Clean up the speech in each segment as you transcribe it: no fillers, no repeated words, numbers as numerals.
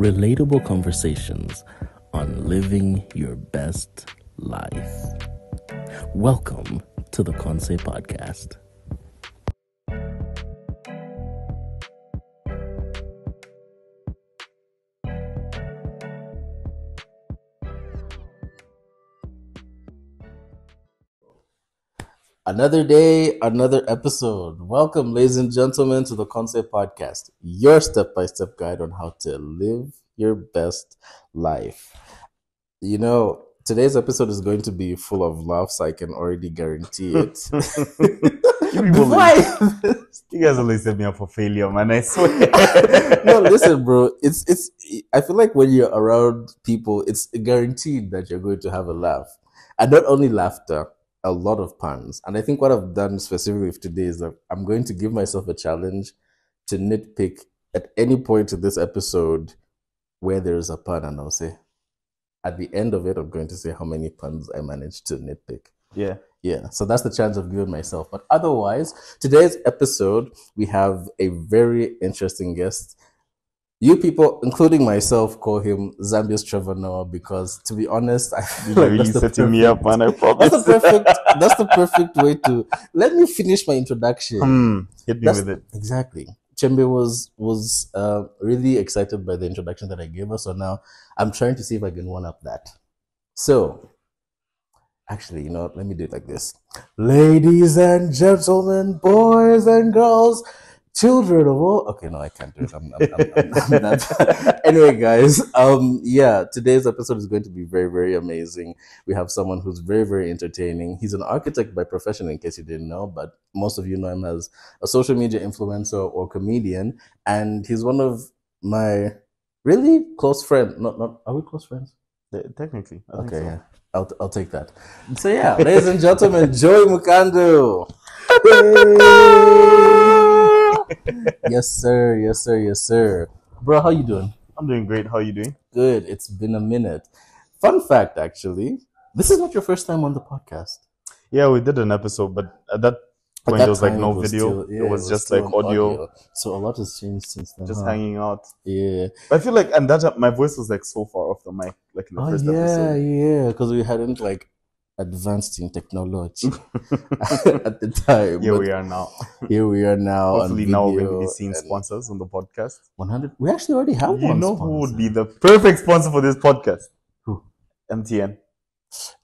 relatable conversations on living your best life. Welcome to the Konse Podcast. Another day, another episode. Welcome, ladies and gentlemen, to the Konse Podcast, your step-by-step guide on how to live your best life. You know, today's episode is going to be full of laughs. I can already guarantee it. You guys always set me up for failure, man. I swear. No, listen, bro. It's. I feel like when you're around people, it's guaranteed that you're going to have a laugh, and not only laughter. A lot of puns. And I think what I've done specifically for today is that I'm going to give myself a challenge to nitpick at any point in this episode where there is a pun, and I'll say at the end of it, I'm going to say how many puns I managed to nitpick. Yeah. So that's the challenge I've given myself. But otherwise, today's episode, we have a very interesting guest. You people, including myself, call him Zambia's Trevor Noah because, to be honest, I feel like that's setting me up, man. I promise. That's the perfect way to let me finish my introduction. Hit me with it. Exactly. Chembe was really excited by the introduction that I gave her, so now I'm trying to see if I can one up that. So, actually, you know what? Let me do it like this. Ladies and gentlemen, boys and girls, children of all. Okay, no, I can't do it. I'm not. Anyway, guys. Today's episode is going to be very, very amazing. We have someone who's very, very entertaining. He's an architect by profession, in case you didn't know, but most of you know him as a social media influencer or comedian, and he's one of my really close friends. Not. Are we close friends? Technically. I think Okay, so. yeah. I'll take that. So yeah, ladies and gentlemen, Joey Mukando. Yes, sir. Bro, how you doing? I'm doing great. How are you doing? Good. It's been a minute. Fun fact, actually, this is not your first time on the podcast. Yeah, we did an episode, but at that point there was like no video. It was just like audio. So a lot has changed since then. Just hanging out. Yeah. But I feel like, and that my voice was like so far off the mic, like in the first episode. Yeah, because we hadn't like advanced in technology at the time. Here we are now. Hopefully now we're going to be seeing sponsors on the podcast. 100. We actually already have one. You know who would be the perfect sponsor for this podcast? Who? MTN.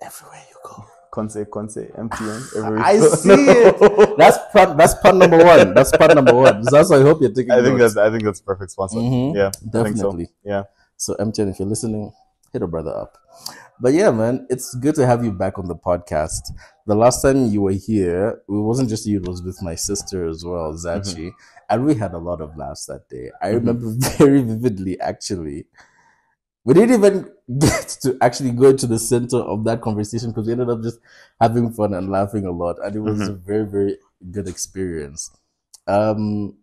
Everywhere you go. Konse, MTN. Everywhere. I see it. That's pun number one. That's why I hope you're taking notes. I think that's perfect sponsor. Mm-hmm. Yeah, definitely. So. Yeah. So MTN, if you're listening, hit a brother up. But yeah, man, it's good to have you back on the podcast. The last time you were here, it wasn't just you, it was with my sister as well, Zachi. And we had a lot of laughs that day. I remember very vividly, actually. We didn't even get to actually go to the center of that conversation because we ended up just having fun and laughing a lot. And it was a very, very good experience. Could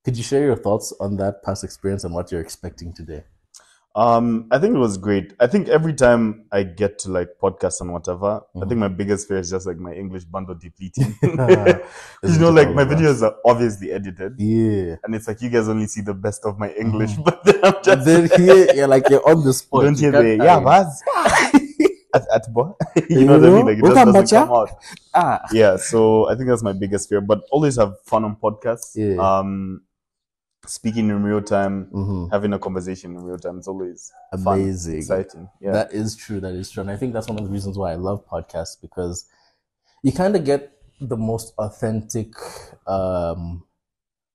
you share your thoughts on that past experience and what you're expecting today? I think it was great. I think every time I get to like podcasts and whatever, I think my biggest fear is just like my English bundle depleting. You know, like my videos are obviously edited. Yeah. And it's like you guys only see the best of my English, but then I'm just here, you're on the spot. Don't hear at boy. You know what I mean? Like it just doesn't come out. Yeah, so I think that's my biggest fear. But always have fun on podcasts. Yeah. Speaking in real time, having a conversation in real time, it's always amazing, fun, exciting. Yeah, that is true. And I think that's one of the reasons why I love podcasts, because you kind of get the most authentic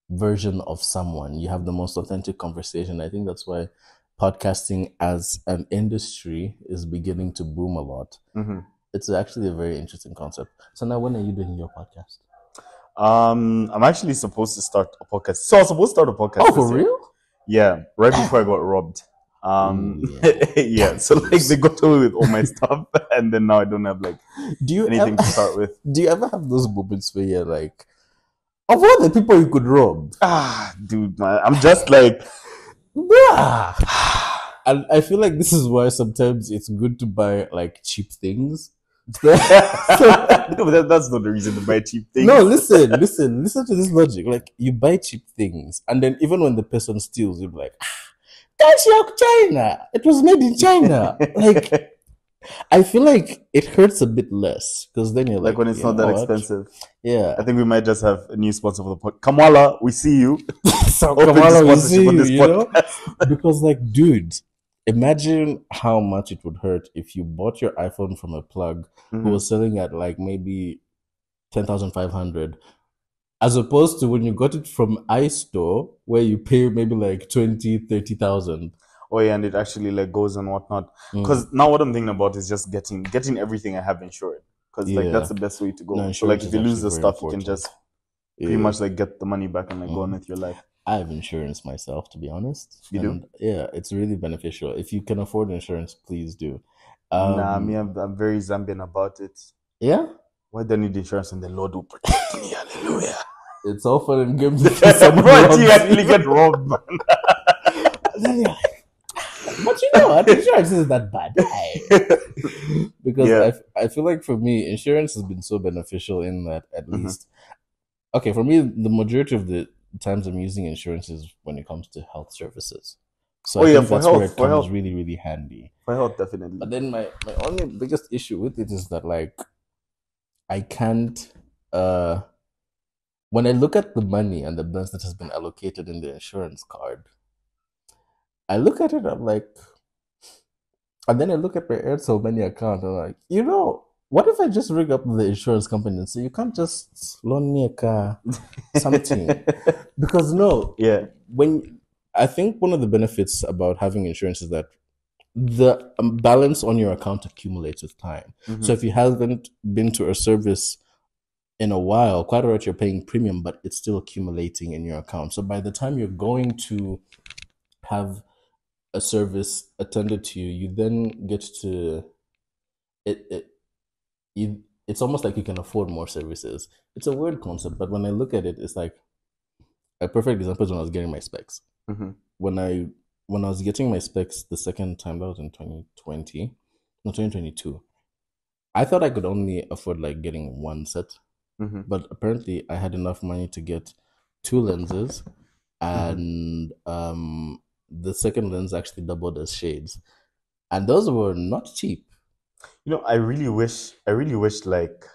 version of someone. You have the most authentic conversation. I think that's why podcasting as an industry is beginning to boom a lot. It's actually a very interesting concept. So now, when are you doing your podcast? I'm actually supposed to start a podcast. So I was supposed to start a podcast. Oh, for real? Yeah, right before I got robbed. Yeah. So like they got away with all my stuff, and then now I don't have like anything to start with. Do you ever have those moments where you're like, of all the people you could rob? Dude, man, I'm just like, and I feel like this is why sometimes it's good to buy like cheap things. No, that's not the reason to buy cheap things. No, listen to this logic. Like, you buy cheap things, and then even when the person steals, you're like, That's your China. It was made in China. Like, I feel like it hurts a bit less because then you're like when it's not that expensive. Yeah. I think we might just have a new sponsor for the podcast. Kamala, we see you. So Open Kamala, we sponsorship see on this you, you know? podcast. Because like, dude, imagine how much it would hurt if you bought your iPhone from a plug who was selling at like maybe 10,500, as opposed to when you got it from iStore where you pay maybe like 20,000-30,000. Oh yeah, and it actually like goes and whatnot. Because now what I'm thinking about is just getting everything I have insured. Because like that's the best way to go. No, so like if you lose the actually stuff, very you can just important. pretty much like get the money back and like go on with your life. I have insurance myself, to be honest. You do? Yeah, it's really beneficial. If you can afford insurance, please do. I'm very Zambian about it. Yeah? Why do I need insurance and the Lord will protect me? Hallelujah. It's all fun and games. But you actually get robbed, man. But you know what? Insurance isn't that bad. Because I feel like for me, insurance has been so beneficial in that at least. Okay, for me, the majority of the times I'm using insurance is when it comes to health services. So I think that's where it comes really, really handy. For health, definitely. But then my only biggest issue with it is that like I can't when I look at the money and the balance that has been allocated in the insurance card, I look at it, I'm like, and then I look at my Airtel Money account, I'm like, you know, what if I just ring up the insurance company and say, you can't just loan me a car, something? Because I think one of the benefits about having insurance is that the balance on your account accumulates with time. So if you haven't been to a service in a while, quite alright, you're paying premium, but it's still accumulating in your account. So by the time you're going to have a service attended to you, you then get to it's almost like you can afford more services. It's a weird concept, but when I look at it, it's like a perfect example is when I was getting my specs. When I was getting my specs the second time, that was in 2022. I thought I could only afford like getting one set, but apparently I had enough money to get 2 lenses, and the second lens actually doubled as shades, and those were not cheap. You know, I really wish like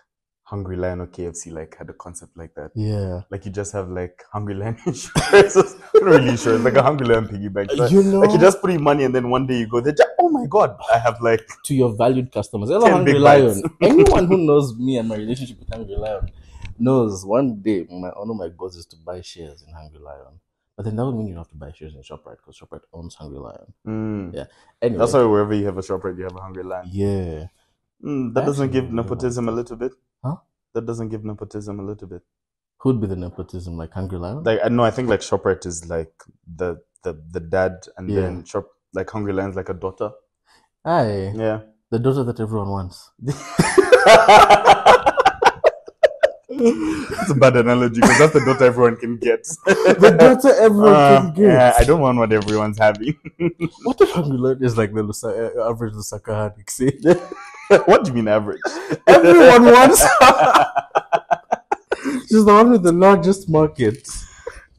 Hungry Lion or KFC like had a concept like that. Yeah. Like you just have like Hungry Lion insurance. Not really insurance, like a Hungry Lion piggy bank. Like, you know, like you just put in money and then one day you go there, oh my God, I have like to your valued customers. Hello, Hungry Lion. Anyone who knows me and my relationship with Hungry Lion knows one day one of my goals is to buy shares in Hungry Lion. But then that would mean you have to buy shares in ShopRite because ShopRite owns Hungry Lion. Yeah. Anyway, that's why wherever you have a ShopRite, you have a Hungry Lion. Yeah. That doesn't give nepotism a little bit. Huh? That doesn't give nepotism a little bit. Who'd be the nepotism, like Hungry Lion? Like I think like ShopRite is like the dad, and then like Hungry Lion's like a daughter. Aye. Yeah. The daughter that everyone wants. That's a bad analogy because that's the daughter everyone can get. The daughter everyone can get. Yeah, I don't want what everyone's having. What if Hungry Lion is like the average Lusaka Hadixi? What do you mean average? Everyone wants her. She's the one with the largest market.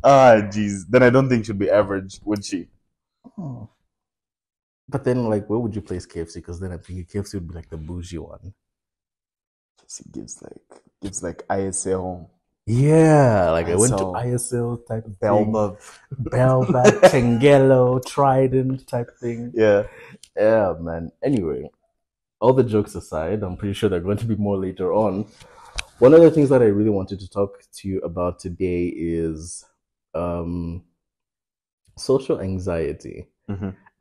Jeez. Then I don't think she'd be average, would she? Oh. But then, like, where would you place KFC? Because then I'm thinking KFC would be like the bougie one. KFC gives like ISL. Yeah, like ISL. I went to ISL type of Belva, Chengelo, Trident type thing. Yeah, man. Anyway, all the jokes aside, I'm pretty sure they're going to be more later on. One of the things that I really wanted to talk to you about today is social anxiety.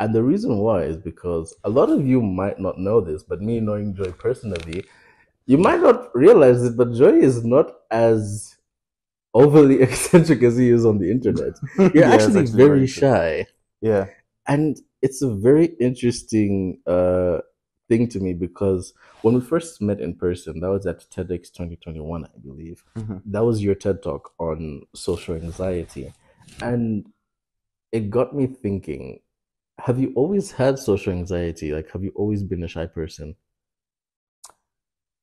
And the reason why is because a lot of you might not know this, but me knowing Joy personally, you might not realize it, but Joy is not as overly eccentric as he is on the internet. You're actually very shy. Yeah. And it's a very interesting thing to me because when we first met in person, that was at TEDx 2021, I believe. That was your TED Talk on social anxiety. And it got me thinking, have you always had social anxiety? Like, have you always been a shy person?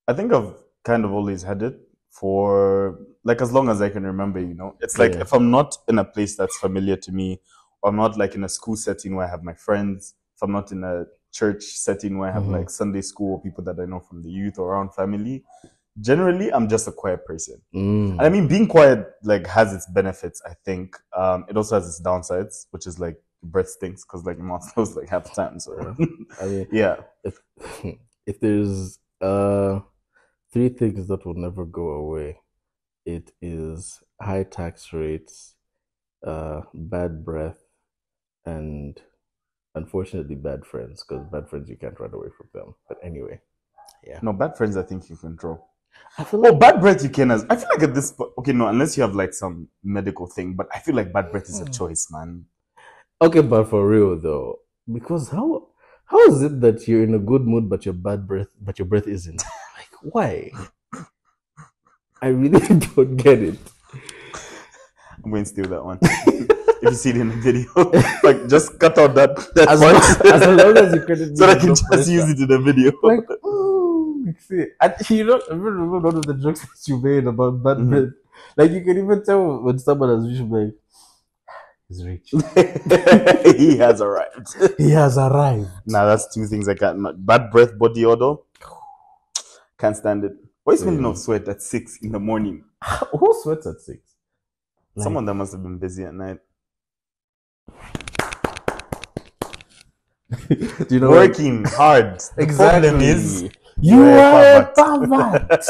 I think I've kind of always had it for like as long as I can remember, you know. It's like if I'm not in a place that's familiar to me, I'm not like in a school setting where I have my friends, if I'm not in a church setting where I have like Sunday school or people that I know from the youth or around family, generally I'm just a quiet person. And I mean, being quiet like has its benefits, I think. It also has its downsides, which is like breath stinks because like your mouth smells like half the time. So I mean, yeah. If there's 3 things that will never go away, it is high tax rates, bad breath, and unfortunately bad friends, because bad friends you can't run away from them. But anyway, yeah. No, bad friends I think you control. I feel like bad breath you can I feel like at this point, okay, no, unless you have like some medical thing, but I feel like bad breath is a choice, man. okay, but for real though, because how is it that you're in a good mood but your breath isn't? Like, why? I really don't get it. I'm going to steal that one. If you see it in the video, like just cut out that as long as you credit me, so I can just use it in the video. Like, see, and you don't remember one of the jokes that you made about bad breath. Like, you can even tell when someone has reached, like, he's rich. He has arrived. He has arrived. Nah, that's 2 things I can't. Bad breath, body odor. Can't stand it. Why is smelling of sweat at 6 in the morning? Who sweats at 6? Like, someone that must have been busy at night. You know, working hard. Exactly. The problem is you are a pervert.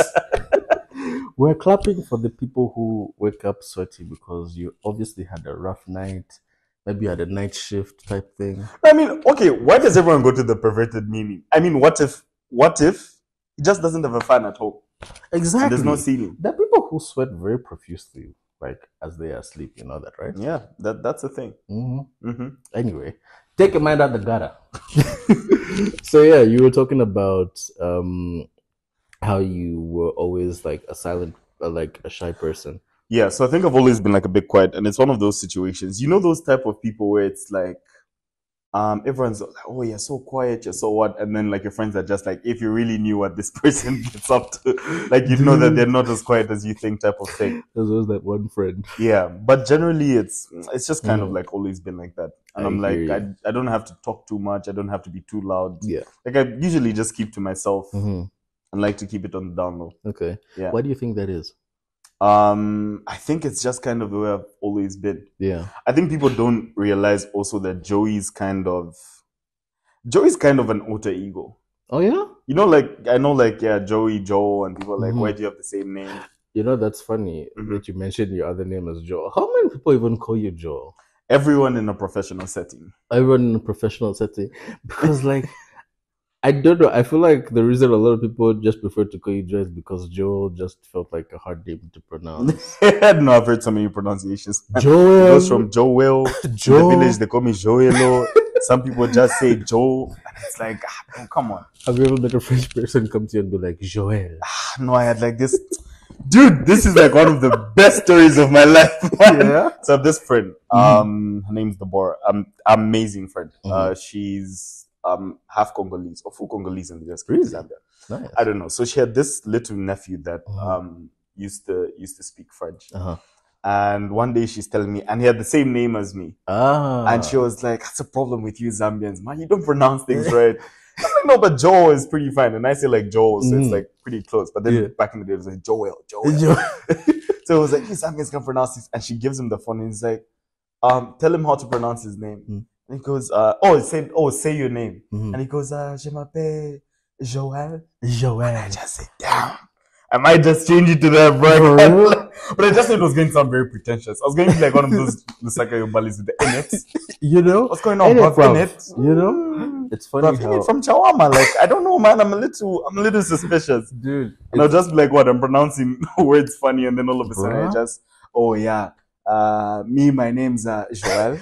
We're clapping for the people who wake up sweaty because you obviously had a rough night. Maybe you had a night shift type thing. I mean, okay, why does everyone go to the perverted meaning? I mean, what if he just doesn't have a fan at home? Exactly. And there's no ceiling. There are people who sweat very profusely, like as they are asleep. You know that, right? Yeah, that's a thing. Anyway, take your mind out the gutter. So yeah, you were talking about how you were always like a silent, like a shy person. Yeah, so I think I've always been like a bit quiet, and it's one of those situations. You know, those type of people where it's like, everyone's like, oh, you're so quiet, you're so what, and then like your friends are just like, if you really knew what this person gets up to, like you'd know that they're not as quiet as you think, type of thing. There's always that one friend. Yeah, but generally it's just kind of like always been like that, and I'm like, I don't have to talk too much, I don't have to be too loud. Yeah, like I usually just keep to myself and like to keep it on the down low. Okay. Yeah. Why do you think that is? I think it's just kind of the way I've always been. Yeah. I think people don't realize also that Joey's kind of an alter ego. Oh yeah? You know, like I know, like Joey, Joe, and people are like, why do you have the same name? You know, that's funny that you mentioned your other name as Joe. How many people even call you Joe? Everyone in a professional setting. Everyone in a professional setting, because like. I don't know. I feel like the reason a lot of people just prefer to call you Joe is because Joel just felt like a hard name to pronounce. No, I've heard so many pronunciations. Joel. It goes from Joel. Joe. In the village, they call me Joelo. Some people just say Joe. And it's like, oh, come on. Have you ever met a French person come to you and be like, Joel? No, I had like this. Dude, this is like one of the best stories of my life. Yeah. So I have this friend. Her name's Deborah. Amazing friend. She's half Congolese or full Congolese and just really? Zambia. Nice. I don't know. So she had this little nephew that used to speak French. And one day she's telling me, and he had the same name as me. And she was like, "That's a problem with you Zambians, man. You don't pronounce things right." I'm like, "No, but Joel is pretty fine." And I say like Joel, so it's like pretty close. But then back in the day, it was like Joel. So it was like, "You Zambians can pronounce this." And she gives him the phone and he's like, "Tell him how to pronounce his name." And he goes, say your name. And he goes, je m'appelle Joel. Joel. And I just sit down. I might just change it to that, bro. But I just thought it was going to sound very pretentious. I was going to be like one of those Lusaka Yobalis with the Inet. You know? What's going on, bro? Inet. You know? It's funny how... Inet from Chawama. Like, I don't know, man. I'm a little suspicious. Dude. And I'll just be like, what? I'm pronouncing words funny. And then all of a sudden I just, oh, yeah. My name's Joel.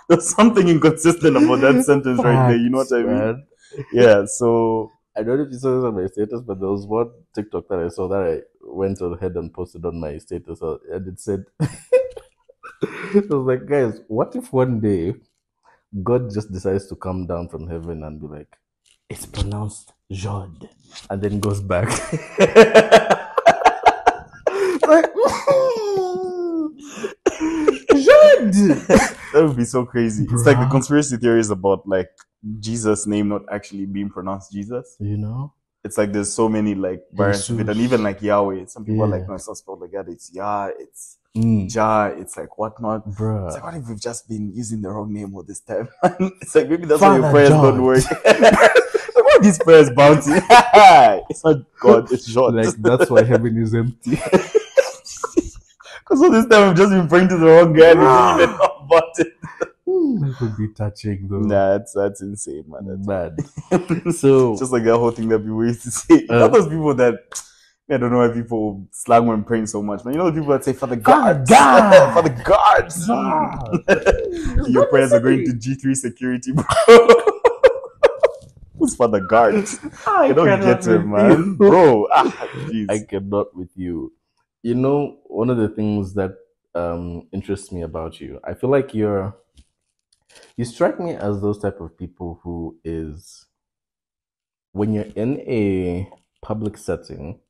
There's something inconsistent about that sentence right there. You know what I mean? Yeah, so... I don't know if you saw this on my status, but there was one TikTok that I saw that I went ahead and posted on my status, and it said, it was like, guys, what if one day God just decides to come down from heaven and be like, it's pronounced Jod, and then goes back. Like, Jod! That would be so crazy. It's like the Bruh. conspiracy theories about like Jesus' name not actually being pronounced Jesus. You know? It's like there's so many like variants of it, and even like Yahweh. Some people are like, Yeah. no, it's not spelled like that. It's Yah, it's Mm. Jah, it's like whatnot. Bruh. It's like, what if we've just been using the wrong name all this time? It's like maybe that's why your Father prayers John. don't work. Like, why are these prayers bouncing? It's not God, it's short. Like, that's why heaven is empty. Because all this time I've just been praying to the wrong guy and he didn't even know about it. That would be touching, though. Nah, that's insane, man. That's Bad. So, just like that whole thing that people used to say. All those people that, I don't know why people slang when praying so much, man. You know the people that say, Father God, Father God. Your prayers are going to G3 security, bro. Who's Father God? I don't get it, man. Bro, jeez. I cannot with you. You know, one of the things that interests me about you, I feel like you strike me as those type of people who is, when you're in a public setting,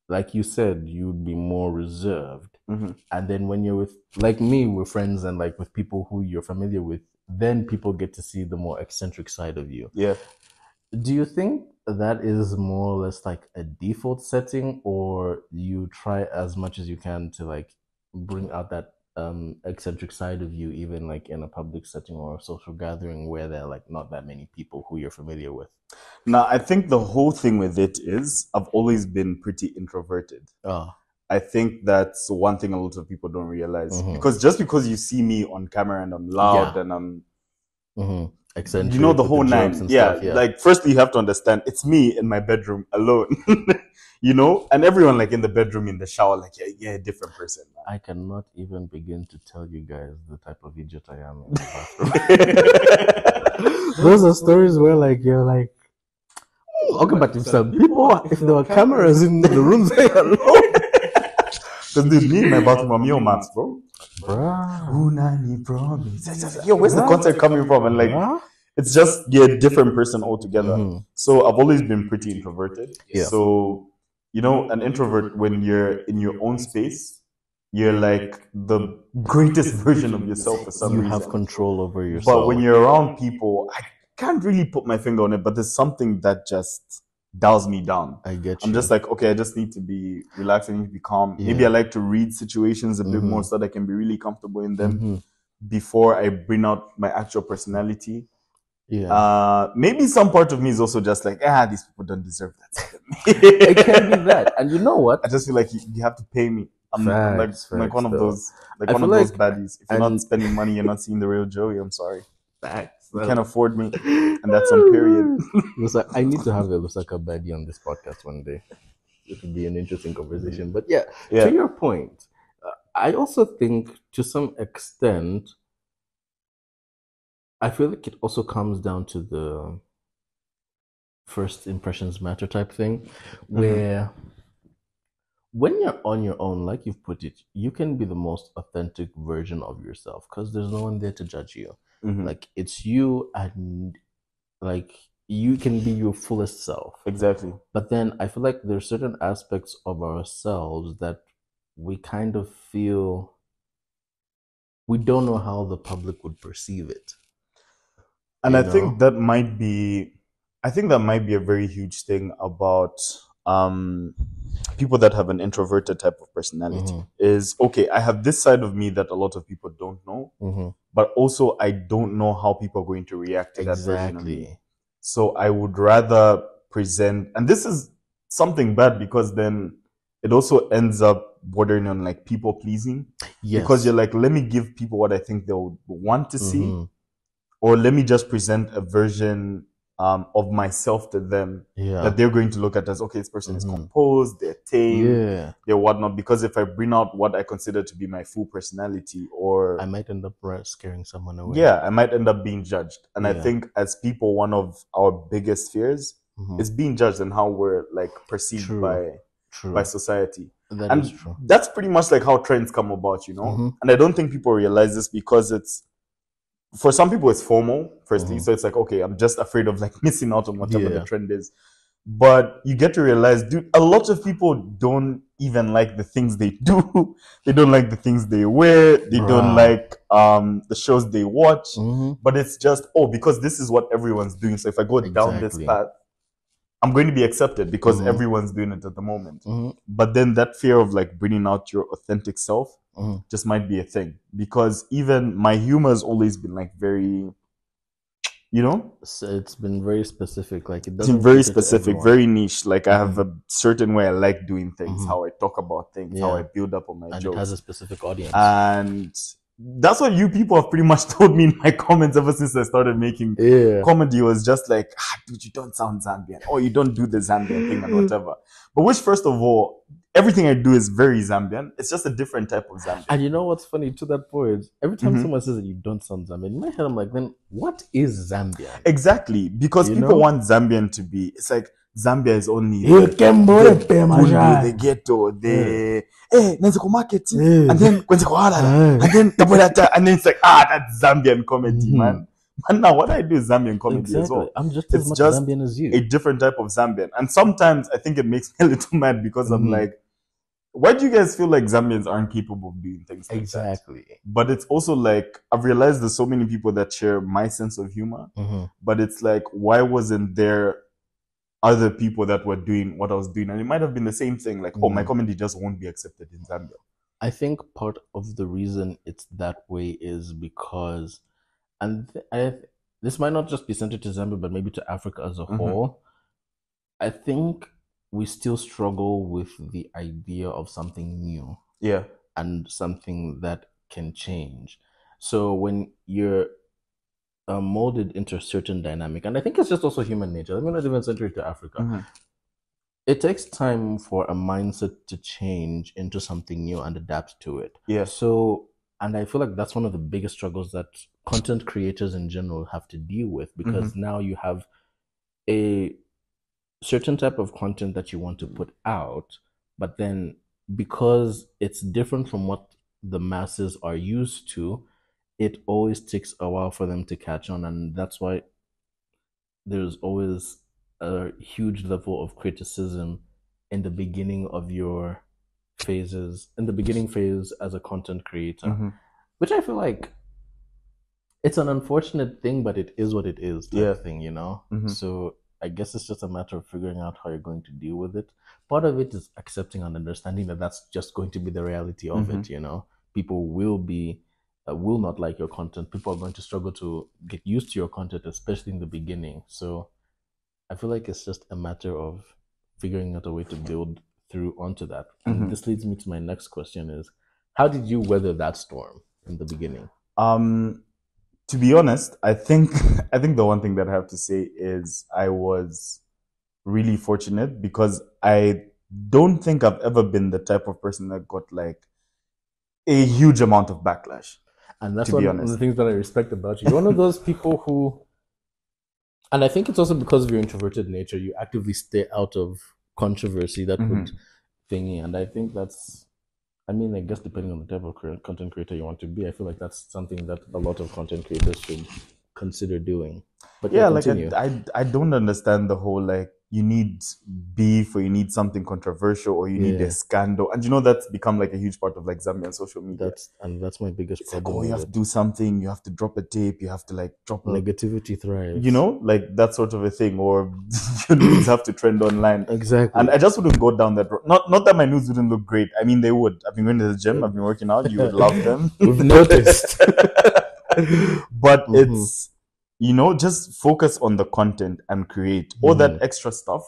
like you said, you'd be more reserved. Mm-hmm. And then when you're with, like me, with friends and like with people who you're familiar with, then people get to see the more eccentric side of you. Yeah. Do you think that is more or less like a default setting, or you try as much as you can to like bring out that eccentric side of you, even like in a public setting or a social gathering where there are like not that many people who you're familiar with? Now, I think the whole thing with it is I've always been pretty introverted. Oh. I think that's one thing a lot of people don't realize. Mhm. Because just because you see me on camera and I'm loud and I'm, eccentric, you know, the with whole nine. jokes and Yeah, stuff, like firstly, you have to understand it's me in my bedroom alone, you know, and everyone like in the bedroom, in the shower, like, yeah, a different person. Man. I cannot even begin to tell you guys the type of idiot I am in the bathroom. Those are stories where like you're like, okay, but if some people, if there were cameras in the rooms, they alone. Because dude, me in my bathroom, I'm your maps, bro. Bruh. Unani promise. Yo, where's the content coming from? And like, Bruh. it's just you're a different person altogether. Mhm. So I've always been pretty introverted. Yeah. So, you know, an introvert, when you're in your own space, you're like the greatest version of yourself for some You reason. have control over yourself. But when you're around people, I can't really put my finger on it, but there's something that just dials me down. I get you. I'm just like, okay, I just need to be relaxed. I need to be calm. Yeah. Maybe I like to read situations a bit more so that I can be really comfortable in them before I bring out my actual personality. Yeah. Maybe some part of me is also just like, these people don't deserve that side of me. It can be that. And you know what? I just feel like you have to pay me. I'm like one of those, like I one of feel those like- baddies. If you're not spending money, you're not seeing the real Joey. I'm sorry. Facts. You can't afford me, and that's on period. I need to have a Lusaka baddie on this podcast one day. It would be an interesting conversation. But yeah, to your point, I also think to some extent, I feel like it also comes down to the first impressions matter type thing, where when you're on your own, like you've put it, you can be the most authentic version of yourself because there's no one there to judge you. Like it's you, and like you can be your fullest self. Exactly. But then I feel like there's certain aspects of ourselves that we kind of feel we don't know how the public would perceive it. And I think that might be a very huge thing about people that have an introverted type of personality is, okay, I have this side of me that a lot of people don't know, but also I don't know how people are going to react to that version of me. So I would rather present, and this is something bad because then it also ends up bordering on like people pleasing. Yes. Because you're like, let me give people what I think they'll want to see, or let me just present a version of myself to them that they're going to look at as, okay, this person is composed, they're tame, they're whatnot. Because if I bring out what I consider to be my full personality, or I might end up scaring someone away. Yeah, I might end up being judged. And I think as people, one of our biggest fears is being judged and how we're like perceived by society. That is true. That's pretty much like how trends come about, you know? And I don't think people realize this because for some people it's formal, firstly. So it's like, okay, I'm just afraid of like missing out on whatever the trend is. But you get to realize, dude, a lot of people don't even like the things they do. They don't like the things they wear. They don't like the shows they watch. But it's just, because this is what everyone's doing. So if I go down this path, I'm going to be accepted because everyone's doing it at the moment. But then that fear of like bringing out your authentic self just might be a thing. Because even my humor has always been like very, So it's been very specific. Like it's very specific, very niche. Like I have a certain way I like doing things, how I talk about things, how I build up on my jokes. It has a specific audience. And that's what you people have pretty much told me in my comments ever since I started making comedy. Was just like, dude, you don't sound Zambian, or you don't do the Zambian thing and whatever. But which, first of all, everything I do is very Zambian. It's just a different type of Zambian. And you know what's funny to that point? Every time someone says that you don't sound Zambian, in my head I'm like, then what is Zambian? Exactly, because people want Zambian to be. It's like Zambia is only the ghetto, market, and then and then it's like, that's Zambian comedy, man. And now what I do is Zambian comedy as well. I'm just as much Zambian as you. A different type of Zambian. And sometimes I think it makes me a little mad because I'm like, why do you guys feel like Zambians aren't capable of doing things like that? But it's also like, I've realized there's so many people that share my sense of humor, but it's like, why wasn't there other people that were doing what I was doing? And it might have been the same thing, like, my comedy just won't be accepted in Zambia. I think part of the reason it's that way is because, and this might not just be centered to Zambia, but maybe to Africa as a whole. I think we still struggle with the idea of something new. Yeah. And something that can change. So when you're molded into a certain dynamic, and I think it's just also human nature. I'm not even centered to Africa. It takes time for a mindset to change into something new and adapt to it. Yeah. So, and I feel like that's one of the biggest struggles that content creators in general have to deal with, because now you have a certain type of content that you want to put out, but then because it's different from what the masses are used to, it always takes a while for them to catch on. And that's why there's always a huge level of criticism in the beginning of your phases, in the beginning phase as a content creator, which I feel like it's an unfortunate thing, but it is what it is type thing, So I guess it's just a matter of figuring out how you're going to deal with it. Part of it is accepting and understanding that that's just going to be the reality of it, People will not like your content. People are going to struggle to get used to your content, especially in the beginning. So I feel like it's just a matter of figuring out a way to build through onto that. And this leads me to my next question is, how did you weather that storm in the beginning? To be honest, I think the one thing that I have to say is I was really fortunate, because I don't think I've ever been the type of person that got like a huge amount of backlash. And that's one of the things that I respect about you. You're one of those people who, and I think it's also because of your introverted nature, you actively stay out of controversy that would thingy. And I think that's, I guess depending on the type of content creator you want to be, I feel like that's something that a lot of content creators should consider doing. But yeah, like I don't understand the whole like you need beef or you need something controversial or you need a scandal, and that's become like a huge part of like Zambian social media. That's my biggest problem. Like, you have to do something, you have to drop a tape, you have to like drop negativity thrives. Like that sort of a thing, or your news have to trend online. Exactly. And I just wouldn't go down that road. Not that my news wouldn't look great. I mean, they would. I've been going to the gym, I've been working out. You would love them. We've noticed. But it's, just focus on the content and create. All that extra stuff,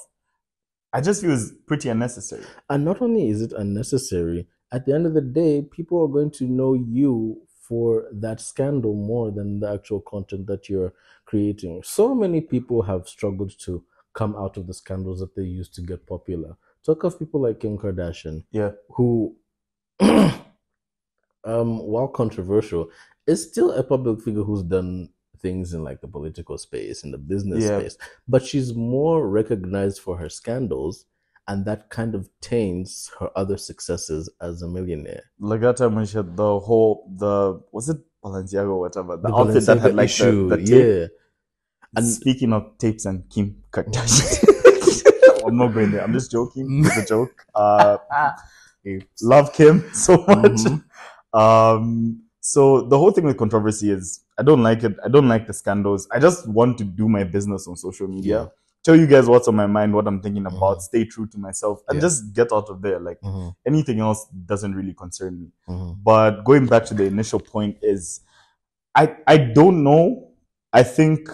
I just feel is pretty unnecessary. And not only is it unnecessary, at the end of the day, people are going to know you for that scandal more than the actual content that you're creating. So many people have struggled to come out of the scandals that they used to get popular. Talk of people like Kim Kardashian, who, while controversial, is still a public figure who's done things in like the political space, in the business space, but she's more recognized for her scandals, and that kind of taints her other successes as a millionaire. Like that time when she had was it Balenciaga or whatever, the outfit that had like issue, the tape. And speaking of tapes and Kim Kardashian, I'm not going there. I'm just joking. It's a joke. Love Kim so much. So the whole thing with controversy is I don't like it. I don't like the scandals. I just want to do my business on social media. Tell you guys what's on my mind, what I'm thinking about, stay true to myself, and just get out of there. Like anything else doesn't really concern me. But going back to the initial point is I don't know. I think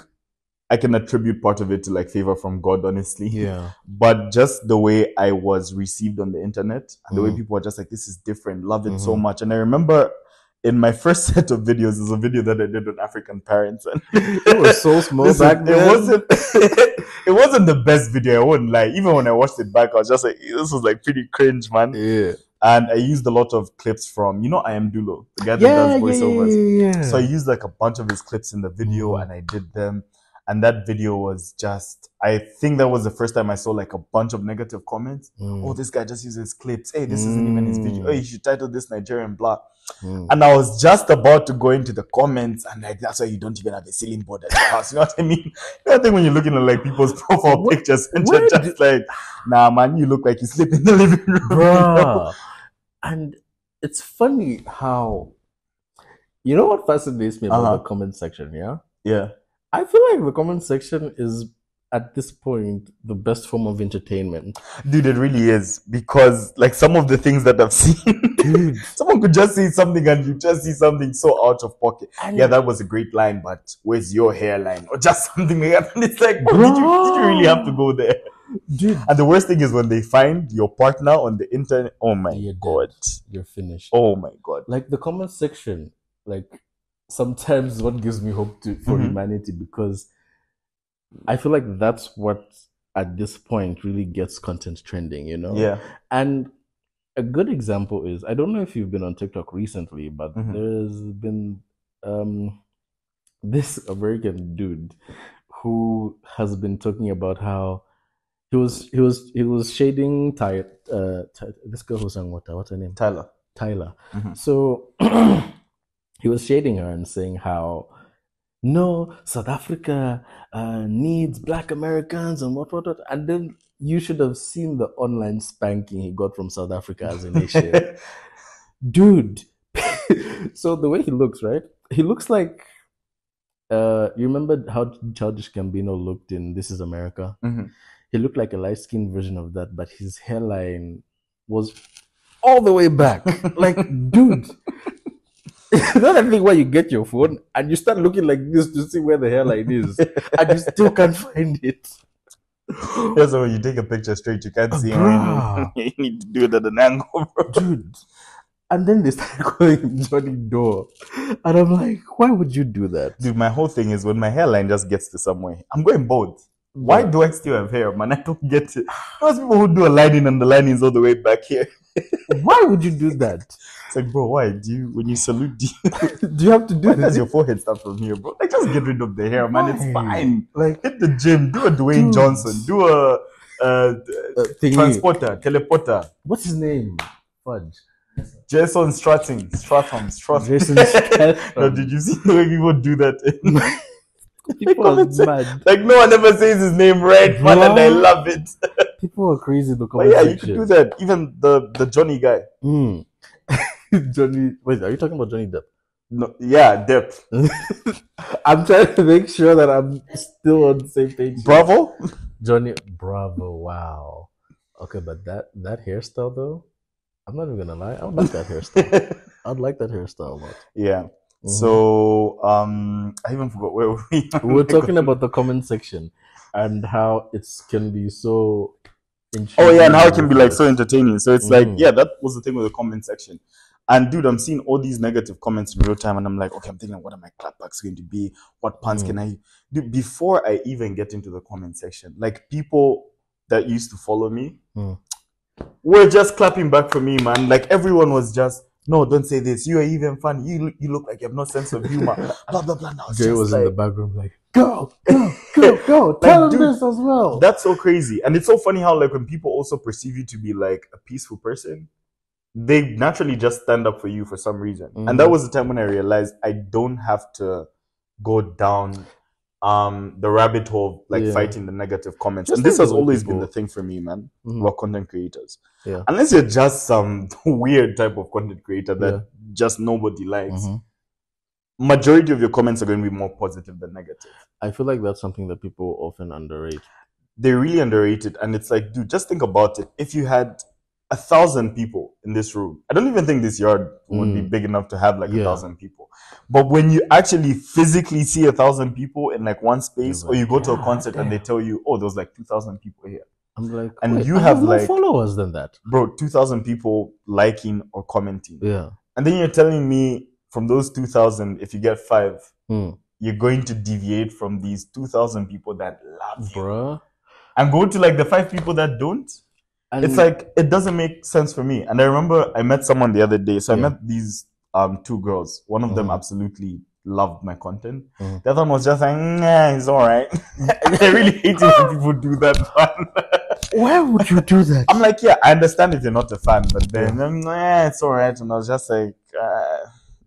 I can attribute part of it to like favor from God, honestly. Yeah. But just the way I was received on the internet and the way people were just like, this is different, love it so much. And I remember in my first set of videos, there's a video that I did with African parents, and it was so small back then. It wasn't the best video, I wouldn't lie. Even when I watched it back, I was just like, this was like pretty cringe, man. Yeah. And I used a lot of clips from, I Am Dulo, the guy that does voiceovers. Yeah. So I used like a bunch of his clips in the video and I did them. And that video was just, I think that was the first time I saw like a bunch of negative comments. Oh, this guy just uses clips. Hey, this isn't even his video. Oh, you should title this Nigerian blah. And I was just about to go into the comments and like, that's why you don't even have a ceiling board at your house. You know what I mean? I think when you're looking at like people's profile pictures and you're just like, nah, man, you look like you sleep in the living room. Bruh. And it's funny how, you know what fascinates me about the comment section, yeah? Yeah. I feel like the comment section is, at this point, the best form of entertainment. Dude, it really is. Because, like, some of the things that I've seen, dude, someone could just say something and you just see something so out of pocket. Yeah, that was a great line, but where's your hairline? Or just something like that. And it's like, bro, did you really have to go there? Dude. And the worst thing is when they find your partner on the internet. Oh, my God. You're finished. Oh, my God. Like, the comment section, like, sometimes what gives me hope for humanity, because I feel like that's what at this point really gets content trending, Yeah. And a good example is, I don't know if you've been on TikTok recently, but there's been this American dude who has been talking about how he was shading this girl who sang what's her name? Tyler. So he was shading her and saying how, no, South Africa needs Black Americans and what. And then you should have seen the online spanking he got from South Africa as a nation. Dude. So the way he looks, right? He looks like, you remember how Childish Gambino looked in This Is America? He looked like a light-skinned version of that, but his hairline was all the way back. Like, dude. Not I think why you get your phone and you start looking like this to see where the hairline is, and you still can't find it. Yeah, so when you take a picture straight, you can't see it. You need to do it at an angle, bro. Dude. And then they started calling him Johnny Doe. And I'm like, why would you do that? Dude, my whole thing is when my hairline just gets to somewhere, I'm going bald. Why do I still have hair, man? I don't get it. Those people who do a lining and the lining is all the way back here. Why would you do that? It's like, bro, why? When you salute, do you have to do this? Does your forehead start from here, bro? Like, just get rid of the hair, man. It's fine. Like, hit the gym, do a Dwayne Johnson, do a transporter, teleporter. What's his name? Fudge. Jason Stratham. Jason Stratham. No, did you see the way people do that? People are mad. Like, no one ever says his name right, man, and I love it. People are crazy in the comment section. You could do that. Even the Johnny guy. Johnny, wait, are you talking about Johnny Depp? No, yeah, Depp. I'm trying to make sure that I'm still on the same page. Bravo? Johnny Bravo, wow. Okay, but that hairstyle though, I'm not even gonna lie, I would like that hairstyle. I'd like that hairstyle a lot. Yeah. So I even forgot where we were talking about the comment section and how it can be so and how it can be like so entertaining. So it's like, yeah, that was the thing with the comment section. And dude, I'm seeing all these negative comments in real time and I'm like, okay, I'm thinking, what are my clapbacks going to be? What puns can I do? Before I even get into the comment section, like people that used to follow me were just clapping back for me, man. Like everyone was just, no, don't say this. You are even funny. You look like you have no sense of humor. Blah, blah, blah. Now Jay was like, in the background like, go. Tell him this as well. That's so crazy. And it's so funny how like when people also perceive you to be like a peaceful person, they naturally just stand up for you for some reason. And that was the time when I realized I don't have to go down the rabbit hole, like Yeah. fighting the negative comments. Just And this like has the way always people- been the thing for me, man, Mhm. about content creators. Yeah. Unless you're just some weird type of content creator that Yeah. just nobody likes, Mhm. majority of your comments are going to be more positive than negative. I feel like that's something that people often underrate. They're really underrated. And it's like, dude, just think about it. If you had 1,000 people in this room, I don't even think this yard would be big enough to have like Yeah. 1,000 people. But when you actually physically see 1,000 people in like one space, You're or you like, go to a "God concert and they damn." tell you, oh, there's like 2,000 people here. I'm like, And wait, you I have, more like- followers than that. Bro, 2,000 people liking or commenting. Yeah. And then you're telling me from those 2,000, if you get 5, Hmm. you're going to deviate from these 2,000 people that love you. Bruh. And go to like the 5 people that don't. And It's like, it doesn't make sense for me. And I remember I met someone the other day. So I Yeah. met these 2 girls. One of them Mhm. absolutely loved my content. Mhm. The other one was just like, nah, he's all right. I really hate it when people do that, man. why would you do that? I'm like, yeah, I understand if you're not a fan, but then, nah, it's all right. And I was just like,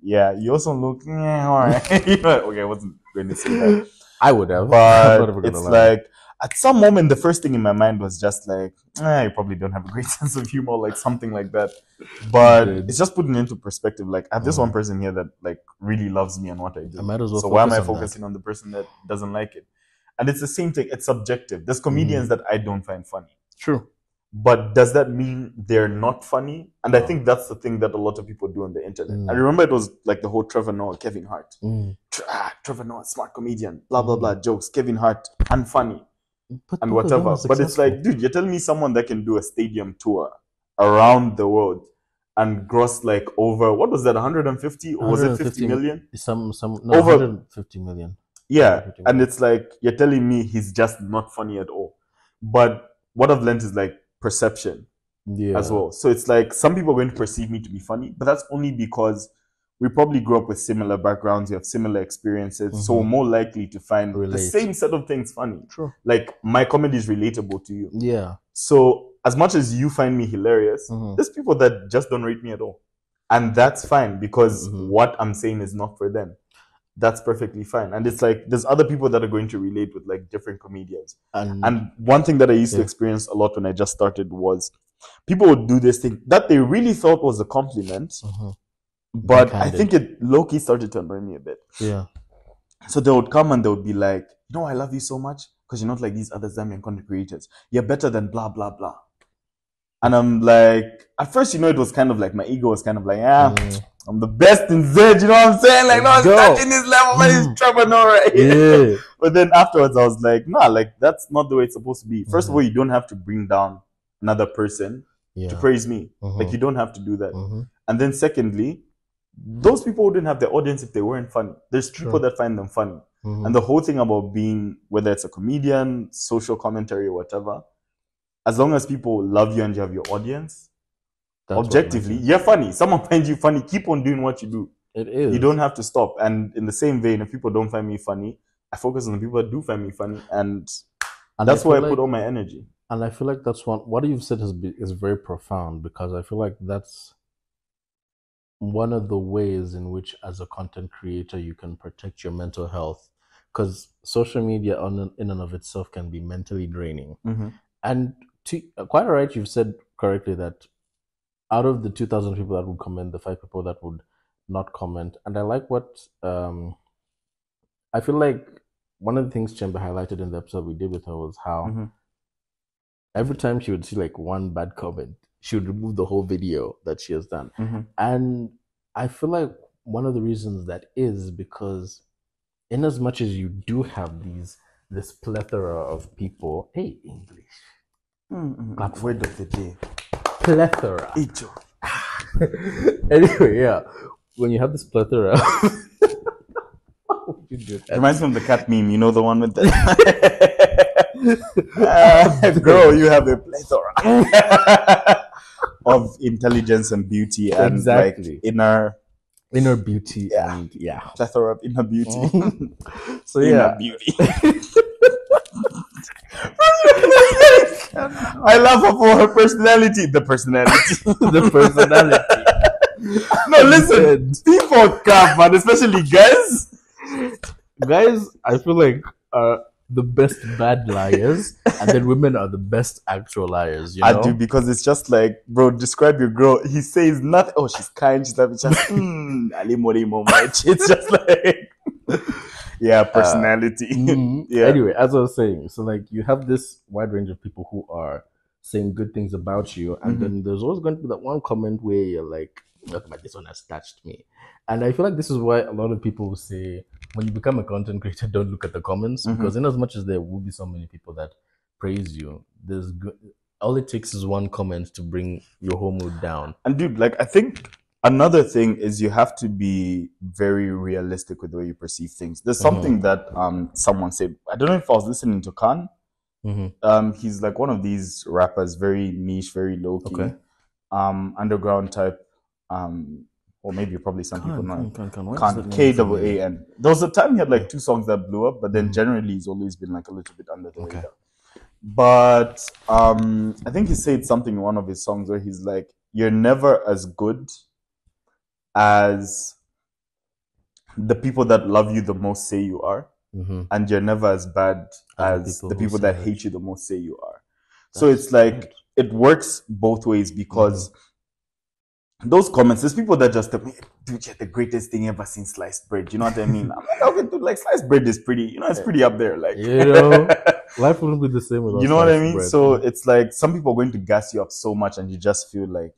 yeah, you also look, all right. You know, okay, I wasn't going to say that. I would have. I'm not But even gonna it's lie. like, at some moment, the first thing in my mind was just like, you probably don't have a great sense of humor, like something like that. But Good. it's just putting it into perspective. Like, I have this one person here that like really loves me and what I do. I might as well So why am I focus on that. focusing on the person that doesn't like it? And it's the same thing. It's subjective. There's comedians that I don't find funny. True. But does that mean they're not funny? And I think that's the thing that a lot of people do on the internet. Mm. I remember it was like the whole Trevor Noah, Kevin Hart. Mm. Trevor Noah, smart comedian, blah, blah, blah, jokes, Kevin Hart, unfunny, But and both of them whatever. are But it's like, successful. dude, you're telling me someone that can do a stadium tour around the world and gross like over, what was that, 150 or was it 50 million? Some Over- 150 million. Yeah. 150 And million. it's like, you're telling me he's just not funny at all. But what I've learned is like perception. Yeah. As well. So it's like some people are going to perceive me to be funny, but that's only because we probably grew up with similar backgrounds, we have similar experiences, so we're more likely to find the Relate. same set of things funny. True. Like my comedy is relatable to you. Yeah. So as much as you find me hilarious, Mhm. there's people that just don't rate me at all. And that's fine because Mhm. what I'm saying is not for them. That's perfectly fine. And it's like there's other people that are going to relate with like different comedians. And one thing that I used to Yeah. experience a lot when I just started was people would do this thing that they really thought was a compliment, Mhm. but I Backhanded. think it low-key started to annoy me a bit. Yeah. So they would come and they would be like, you know, I love you so much because you're not like these other Zambian content creators. You're better than blah, blah, blah. And I'm like, at first, you know, it was kind of like my ego was kind of like, I'm the best in Z, you know what I'm saying? Like, no one's Go. touching this level, man, it's Trevor Noah. Yeah. But then afterwards, I was like, nah, like, that's not the way it's supposed to be. First of Mhm. all, you don't have to bring down another person Yeah. to praise me. Mhm. Like, you don't have to do that. Mhm. And then secondly, those people wouldn't have their audience if they weren't funny. There's people Sure. that find them funny. Mhm. And the whole thing about being, whether it's a comedian, social commentary, or whatever, as long as people love you and you have your audience, That's what objectively, matters. you're funny. Someone finds you funny, keep on doing what you do. It is. You don't have to stop. And in the same vein, if people don't find me funny, I focus on the people that do find me funny. And that's where I put all my energy. And I feel like that's what you've said is very profound, because I feel like that's one of the ways in which, as a content creator, you can protect your mental health, because social media in and of itself can be mentally draining. And quite right, you've said correctly that out of the 2,000 people that would comment, the 5 people that would not comment. And I like what I feel like one of the things Chemba highlighted in the episode we did with her was how every time she would see like one bad comment, she would remove the whole video that she has done. And I feel like one of the reasons that is because, in as much as you do have this plethora of people, hey, English, Word of the day. plethora. Icho. Anyway, yeah, when you have this plethora, why would you do that? Reminds me of the cat meme. You know the one with the girl, you have a plethora of intelligence and beauty and Exactly. like inner beauty, Yeah. and yeah. plethora of inner beauty. So Inner yeah, beauty. I love her for her personality. The personality. the personality. No, listen. People come, man, especially guys. Guys, I feel like are the best bad liars, and then women are the best actual liars. You know? I do, because it's just like, bro, describe your girl. He says nothing. Oh, she's kind. She's like, just Ali Morimo, much. It's just like, yeah, personality. Yeah. Anyway, as I was saying, so like you have this wide range of people who are saying good things about you, and then there's always going to be that one comment where you're like, look, but this one has touched me. And I feel like this is why a lot of people will say, when you become a content creator, don't look at the comments, because in as much as there will be so many people that praise you, all it takes is one comment to bring your whole mood down. And dude, like, I think another thing is you have to be very realistic with the way you perceive things. There's something that someone said. I don't know if I was listening to Khan. He's like one of these rappers, very niche, very low key, underground type. Or maybe probably some people know Khan, K-A-A-N. There was a time he had like 2 songs that blew up, but then generally he's always been like a little bit under the radar. But I think he said something in one of his songs where he's like, you're never as good as the people that love you the most say you are, and you're never as bad as the people that hate you the most say you are. So it's like, it works both ways, because those comments, there's people that just tell me, dude, you're the greatest thing ever since sliced bread. You know what I mean? I'm like, okay, dude, like sliced bread is pretty, you know, it's pretty up there. Like, you know, life wouldn't be the same without, you know what I mean? bread. So it's like, some people are going to gas you up so much, and you just feel like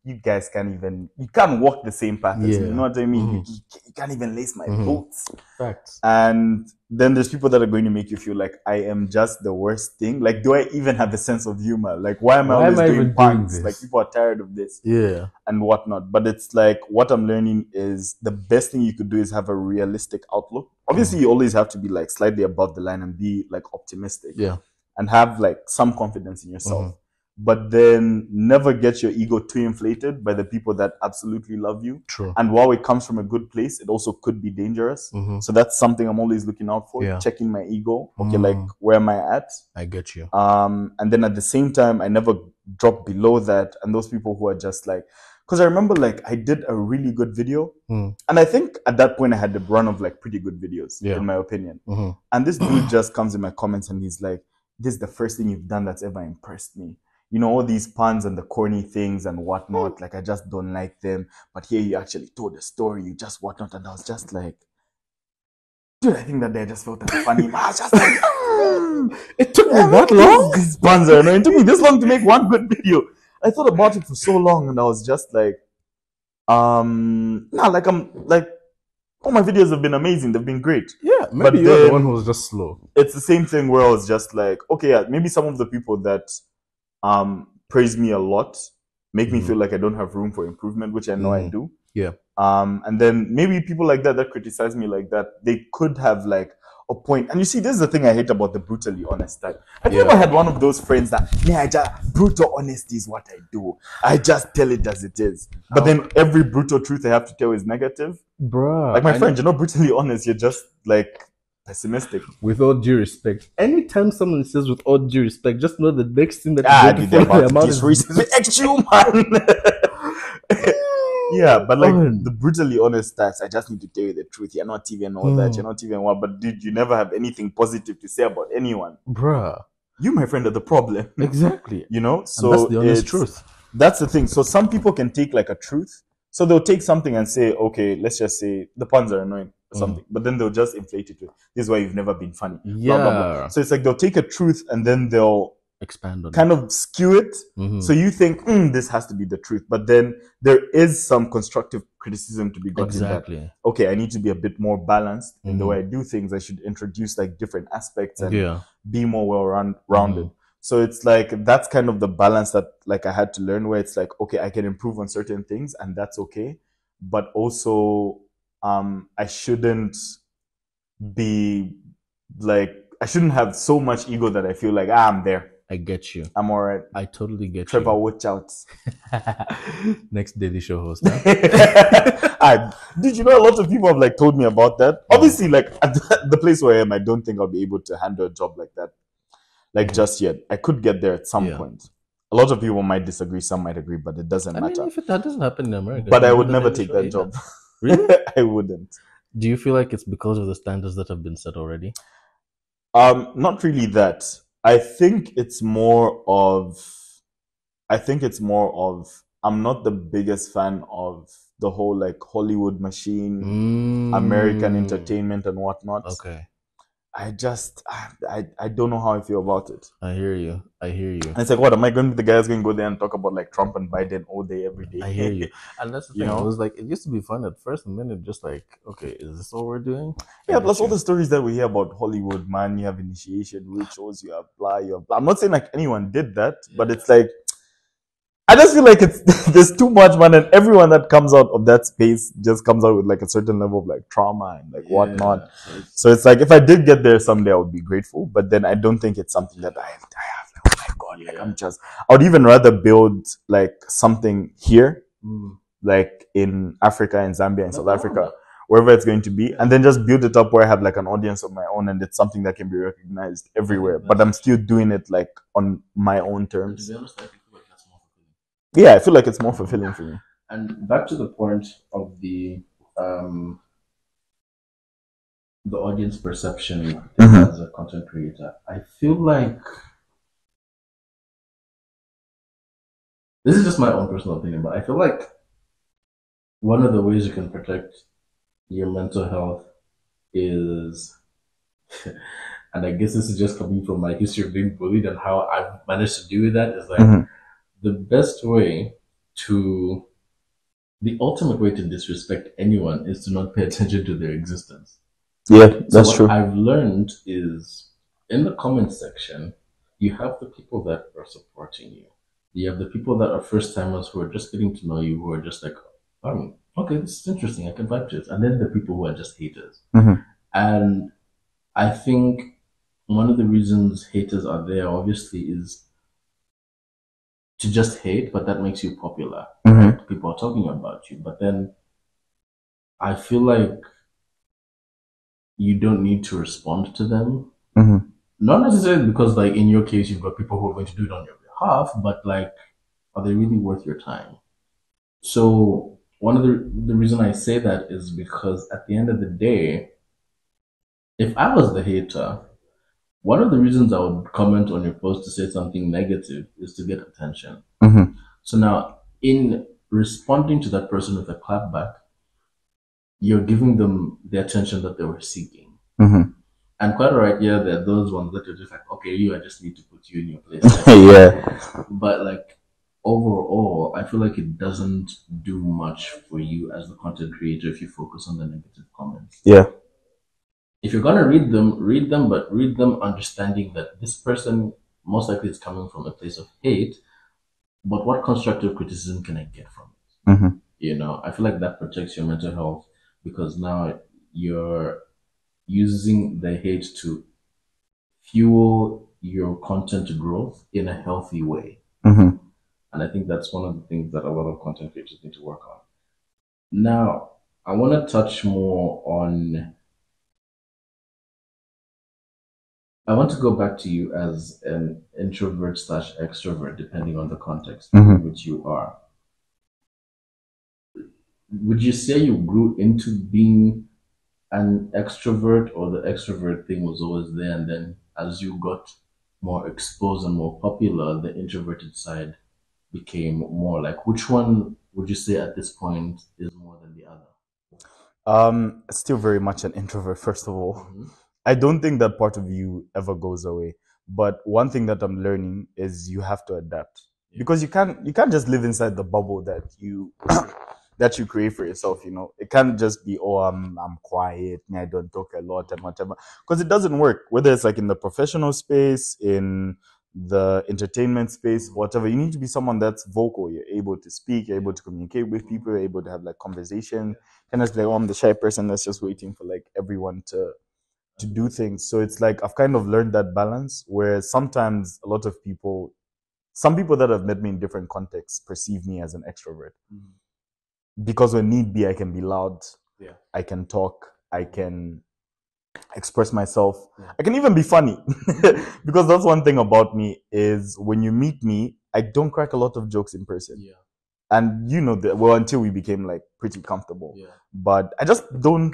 you guys you can't walk the same path as me. You know what I mean? You can't even lace my boots. Facts. And then there's people that are going to make you feel like I am just the worst thing. Like, do I even have a sense of humor? Like, why am I always doing puns? Like, people are tired of this. Yeah. And whatnot. But it's like, what I'm learning is the best thing you could do is have a realistic outlook. Obviously, you always have to be like slightly above the line and be like optimistic. Yeah. And have like some confidence in yourself. But then never get your ego too inflated by the people that absolutely love you. True. And while it comes from a good place, it also could be dangerous. So that's something I'm always looking out for. Yeah. Checking my ego. Okay, like, where am I at? I get you. And then at the same time, I never drop below that. And those people who are just like, because I remember like I did a really good video. And I think at that point I had the run of like pretty good videos, in my opinion. And this dude just comes in my comments and he's like, this is the first thing you've done that's ever impressed me. You know, all these puns and the corny things and whatnot, like, I just don't like them. But here you actually told a story, you just whatnot. And I was just like, dude, I think that day I just felt that funny. I was just like, it took me that long? These puns are annoying. It took me this long to make one good video. I thought about it for so long, and I was just like, I'm like, all my videos have been amazing. They've been great. Yeah, maybe you're the one who was just slow. It's the same thing where I was just like, okay, yeah, maybe some of the people that praise me a lot make me feel like I don't have room for improvement, which I know I do. Yeah. And then maybe people like that criticize me like that, they could have like a point. And you see, this is the thing I hate about the brutally honest type. Have you ever had one of those friends that, brutal honesty is what I do. I just tell it as it is. But then every brutal truth I have to tell is negative. Bruh. Like, my friend, you're not brutally honest. You're just like pessimistic. With all due respect, anytime someone says with all due respect, just know the next thing that you're going to about is man. Yeah, but like the brutally honest stats, I just need to tell you the truth. You're not even all that. You're not even what. But dude, you never have anything positive to say about anyone. Bruh. You, my friend, are the problem. Exactly. You know? So and that's the honest truth. That's the thing. So some people can take like a truth. So they'll take something and say, okay, let's just say the puns are annoying or something. But then they'll just inflate it with, this is why you've never been funny. Yeah. Blah, blah, blah. So it's like they'll take a truth and then they'll expand on kind of skew it. So you think, this has to be the truth. But then there is some constructive criticism to be gotten. Exactly. That, okay, I need to be a bit more balanced in the way I do things. I should introduce like different aspects and be more well-rounded. So it's like, that's kind of the balance that like I had to learn, where it's like, okay, I can improve on certain things and that's okay. But also, I shouldn't be like, I shouldn't have so much ego that I feel like, I'm there. I get you. I'm all right. I totally get Trevor, you. watch out. Next Daily Show host. Huh? Did you know a lot of people have like told me about that? Obviously, like at the place where I am, I don't think I'll be able to handle a job like that. Like just yet. I could get there at some point. A lot of people might disagree, some might agree, but it doesn't matter. Mean, if that doesn't happen in America. But I would never take that job. Really? I wouldn't. Do you feel like it's because of the standards that have been set already? Not really that. I think it's more of I'm not the biggest fan of the whole like Hollywood machine, American entertainment and whatnot. Okay. I don't know how I feel about it. I hear you. And it's like, what am I going to be the guy that's going to go there and talk about like Trump and Biden all day, every day? I hear you. And that's the thing. You know? It was like, it used to be fun at first, and then it just like, okay, is this all we're doing? Yeah, plus all the stories that we hear about Hollywood, man, you have initiation rituals, you have blah, you have blah. I'm not saying like anyone did that, but it's like, I just feel like there's too much, man, and everyone that comes out of that space just comes out with like a certain level of like trauma and like whatnot. So it's like, if I did get there someday, I would be grateful, but then I don't think it's something that I have. Oh my God, like I would even rather build like something here, like in Africa, in Zambia, in South Africa, wherever it's going to be, and then just build it up where I have like an audience of my own, and it's something that can be recognized everywhere. But I'm still doing it like on my own terms. Yeah, I feel like it's more fulfilling for me. And back to the point of the audience perception as a content creator, I feel like this is just my own personal opinion, but I feel like one of the ways you can protect your mental health is, and I guess this is just coming from my history of being bullied and how I've managed to deal with that, is like the best way to, the ultimate way to disrespect anyone is to not pay attention to their existence. Yeah, that's true. What I've learned is in the comment section, you have the people that are supporting you. You have the people that are first timers who are just getting to know you, who are just like, okay, this is interesting, I can vibe to it. And then the people who are just haters. And I think one of the reasons haters are there, obviously, is to just hate, but that makes you popular. Right? People are talking about you. But then I feel like you don't need to respond to them. Not necessarily because, like, in your case, you've got people who are going to do it on your behalf, but, like, are they really worth your time? So one of the reason I say that is because at the end of the day, if I was the hater, one of the reasons I would comment on your post to say something negative is to get attention. So now, in responding to that person with a clapback, you're giving them the attention that they were seeking. And quite alright, yeah, there are those ones that are just like, okay, I just need to put you in your place. Yeah. But like, overall, I feel like it doesn't do much for you as the content creator if you focus on the negative comments. Yeah. If you're gonna read them, but read them understanding that this person most likely is coming from a place of hate, but what constructive criticism can I get from it? You know, I feel like that protects your mental health, because now you're using the hate to fuel your content growth in a healthy way. And I think that's one of the things that a lot of content creators need to work on. Now, I want to touch more on, I want to go back to you as an introvert / extrovert, depending on the context in which you are. Would you say you grew into being an extrovert, or the extrovert thing was always there, and then as you got more exposed and more popular, the introverted side became more? Like, which one would you say at this point is more than the other? Still very much an introvert, first of all. I don't think that part of you ever goes away. But one thing that I'm learning is you have to adapt. Because you can't just live inside the bubble that you that you create for yourself, you know. It can't just be, I'm quiet, I don't talk a lot and whatever. Because it doesn't work. Whether it's like in the professional space, in the entertainment space, whatever, you need to be someone that's vocal. You're able to speak, you're able to communicate with people, you're able to have like conversation. And it's like, I'm the shy person that's just waiting for like everyone to do things. So it's like I've kind of learned that balance, where sometimes a lot of people, some people that have met me in different contexts perceive me as an extrovert. Because when need be, I can be loud, I can talk, I can express myself, I can even be funny. Because that's one thing about me, is when you meet me, I don't crack a lot of jokes in person. And you know that, well, until we became like pretty comfortable. But I just don't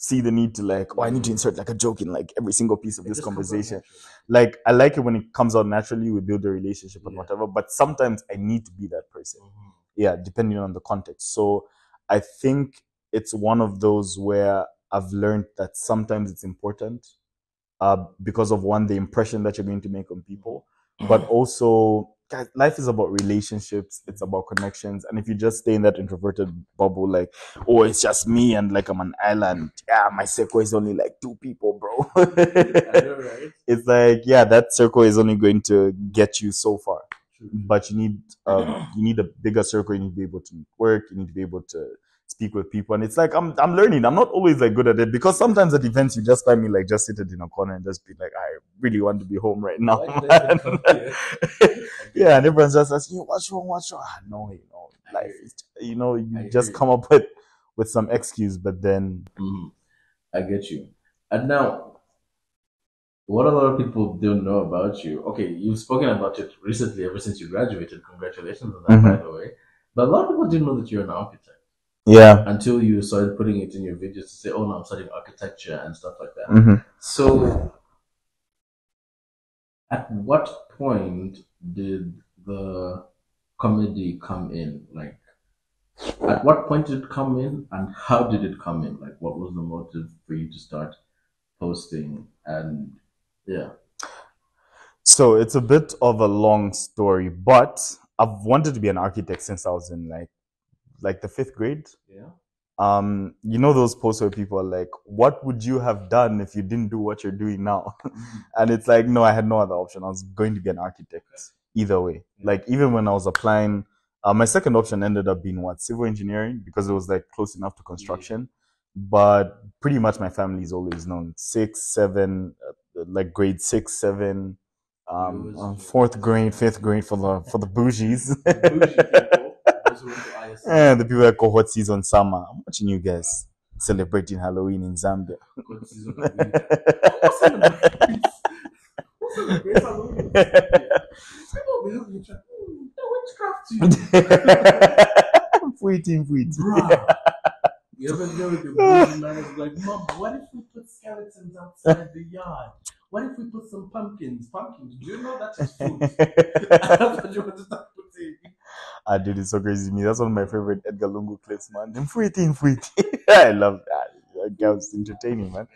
see the need to like, oh, I need to insert like a joke in like every single piece of this conversation. Like, I like it when it comes out naturally, we build a relationship and whatever, but sometimes I need to be that person. Yeah, depending on the context. So I think it's one of those where I've learned that sometimes it's important because of one, the impression that you're going to make on people, but also, guys, life is about relationships, it's about connections, and if you just stay in that introverted bubble, like, oh, it's just me and like I'm an island, yeah, my circle is only like 2 people, bro. I know, right? It's like, yeah, that circle is only going to get you so far, but you need a bigger circle. You need to be able to work, you need to be able to speak with people, and it's like I'm learning. I'm not always like good at it, because sometimes at events you just find me like just seated in a corner and just be like, I really want to be home right now. Yeah, and everyone's just asking, what's wrong? No, life is, you just come up with some excuse, but then I get you. And now, what a lot of people don't know about you, okay, you've spoken about it recently, ever since you graduated. Congratulations on that, by the way. But a lot of people didn't know that you're an architect. Yeah. Until you started putting it in your videos to say, oh, no, I'm studying architecture and stuff like that. So, at what point did the comedy come in? Like, at what point did it come in, and how did it come in? Like, what was the motive for you to start posting? And yeah. So it's a bit of a long story, but I've wanted to be an architect since I was in like the 5th grade. Yeah. Those posts where people are like, what would you have done if you didn't do what you're doing now? And it's like, no, I had no other option. I was going to be an architect either way. Like, even when I was applying, my second option ended up being civil engineering, because it was like close enough to construction. But pretty much my family is always known 6, 7, like grade 6, 7, 4th grade, 5th grade for the bougies. And the people at cohort season summer. I'm watching you guys celebrating Halloween in Zambia. Waiting. You ever go with your bougie man is like, Mom, what if we put skeletons outside the yard? What if we put some pumpkins? Pumpkins, do you know that is food? That's what you want to start putting. I did it so crazy. Me, that's one of my favorite Edgar Lungu clips, man. Them waiting. I love that. That guy was entertaining, man.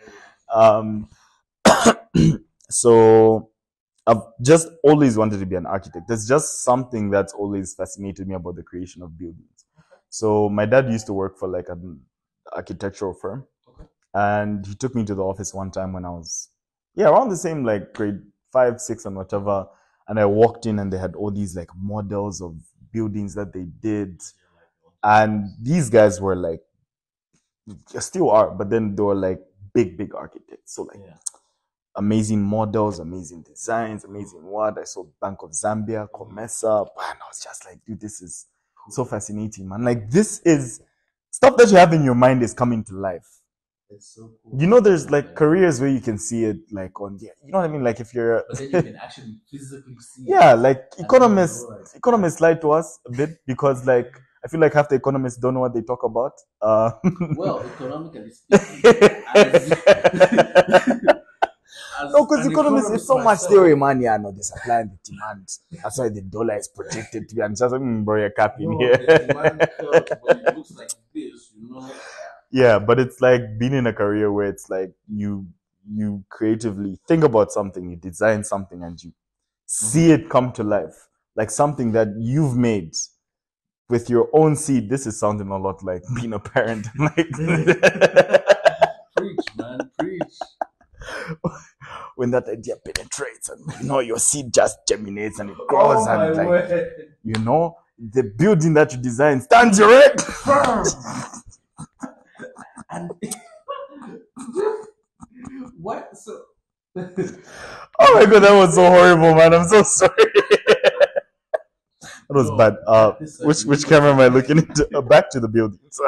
So I've just always wanted to be an architect. There's just something that's always fascinated me about the creation of buildings. So my dad used to work for like an architectural firm, and he took me to the office one time when I was around the same like grade 5, 6 and whatever. And I walked in and they had all these like models of buildings that they did, and these guys were like, still are, but then they were like big architects. So like amazing models, amazing designs, amazing what. I saw Bank of Zambia, Comesa, and I was just like, dude, this is so fascinating, man. Like, this is stuff that you have in your mind is coming to life. It's so cool. There's like careers where you can see it like on the, you know what I mean? Like, if you're but then you can actually physically see it. Like economists lie to us a bit, because like I feel like half the economists don't know what they talk about. Well, economically speaking, no, because economists, it's so much theory, man. Yeah, no, the supply and the demand. That's why the dollar is projected to be. And just bro, you're capping here. The demand curve, when it looks like this, Yeah, but it's like being in a career where it's like you creatively think about something, you design something, and you see it come to life, like something that you've made with your own seed. This is sounding a lot like being a parent. Like, preach, man, preach. When that idea penetrates and your seed just germinates and it grows, and like the building that you design stands erect. And what? So oh my god, that was so horrible, man. I'm so sorry. That was bad. Which camera am I looking into? Back to the buildings.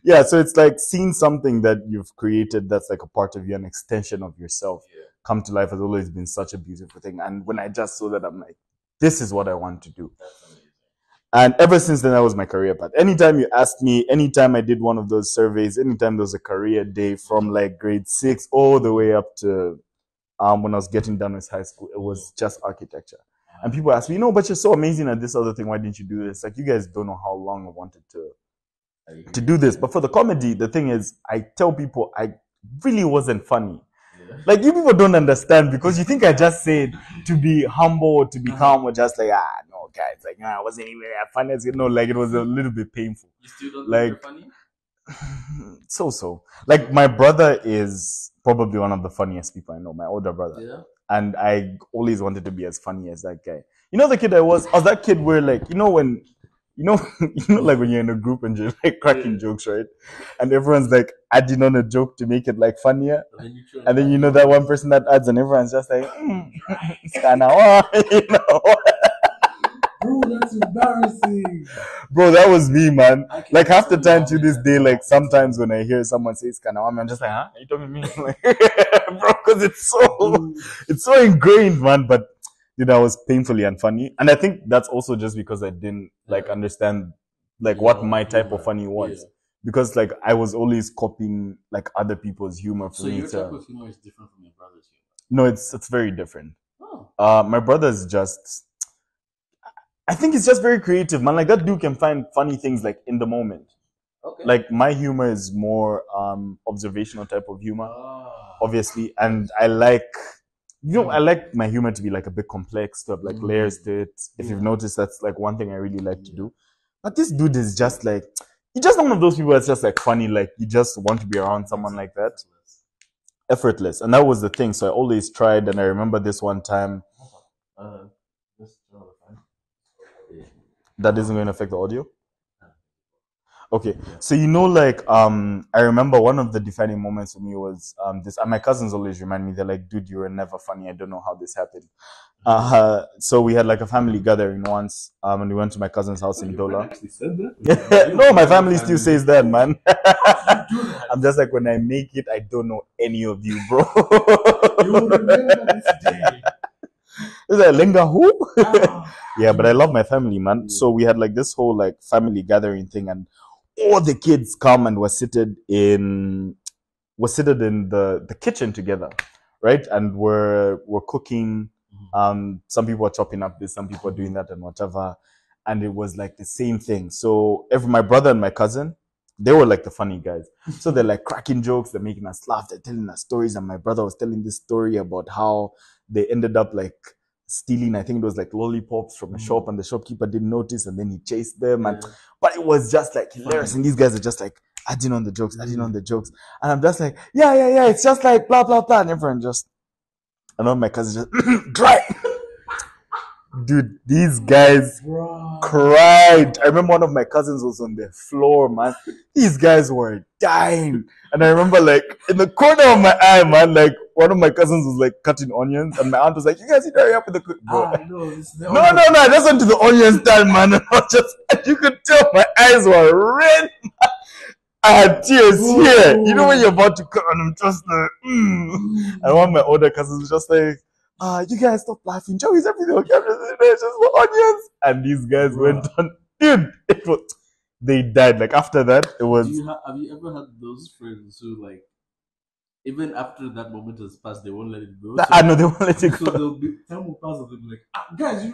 Yeah, so it's like seeing something that you've created that's like a part of you, an extension of yourself, come to life has always been such a beautiful thing. And when I just saw that, I'm like, this is what I want to do. And ever since then, that was my career path. Anytime you asked me, anytime I did one of those surveys, anytime there was a career day from like grade 6 all the way up to when I was getting done with high school, it was just architecture. And people ask me, but you're so amazing at this other thing. Why didn't you do this? Like, you guys don't know how long I wanted to do this. But for the comedy, the thing is, I tell people I really wasn't funny. Like, you people don't understand because you think I just said to be humble or to be calm or just like, no, guys, like, I wasn't even funny. Like, it was a little bit painful. You still don't like, think you're funny? So. Like, my brother is probably one of the funniest people I know, my older brother. Yeah. And I always wanted to be as funny as that guy. You know the kid I was that kid where like, when like when you're in a group and you're like cracking jokes, right? And everyone's like adding on a joke to make it like funnier. And then that one person that adds and everyone's just like, it's kinda Bro, that's embarrassing. Bro, that was me, man. Like half the time to this day, like sometimes when I hear someone say it's kinda I'm just like, huh? Are you talking to me? Like, bro, because it's so ingrained, man. But I was painfully unfunny. And I think that's also just because I didn't like understand like what my type of funny was. Yeah. Because like I was always copying like other people's humor for me. So your type of humor is different from your brother's humor? No, it's very different. Oh. My brother's just, I think it's just very creative, man. Like that dude can find funny things like in the moment. Okay. Like my humor is more observational type of humor, obviously. And I like my humor to be like a bit complex, to have like layers to it. If you've noticed, that's like one thing I really like to do. But this dude is just like, he's just one of those people that's just like funny. Like you just want to be around someone like that. Effortless. And that was the thing. So I always tried. And I remember this one time. That isn't going to affect the audio? Okay. So, like, I remember one of the defining moments for me was this, and my cousins always remind me, they're like, dude, you were never funny. I don't know how this happened. So we had like a family gathering once, and we went to my cousin's house in Dola. Actually said that? No, my family still says that, man. I'm just like, when I make it, I don't know any of you, bro. You will remember this day. Is that Lenga who? Yeah, but I love my family, man. So we had like this whole like family gathering thing, and all the kids come and were seated in the kitchen together, right? And we're cooking. Some people are chopping up this, some people are doing that, and whatever. And it was like the same thing. So my brother and my cousin, they were like the funny guys. So they're like cracking jokes, they're making us laugh, they're telling us stories. And my brother was telling this story about how they ended up like stealing, I think it was like lollipops from a shop, and the shopkeeper didn't notice, and then he chased them. But it was just like hilarious. And these guys are just like adding on the jokes. And I'm just like, yeah, it's just like blah, blah, blah. And everyone just, and all my cousins just, dry. Dude, these guys cried. I remember one of my cousins was on the floor, man. These guys were dying. And I remember like in the corner of my eye, man, like one of my cousins was like cutting onions, and my aunt was like, you guys need to hurry up with the cook. No, I just went to the onion stand, man. And I was just, you could tell my eyes were red. I had tears here. You know when you're about to cut, and I'm just like, And one of my older cousins was just like, you guys stop laughing. Joe, is everything okay? It's just for onions. And these guys went on. Dude, they died. Like after that, it was. Have you ever had those friends who like, even after that moment has passed, they won't let it go? I know they won't let it go. So they'll be, time will pass and they'll be like, guys, you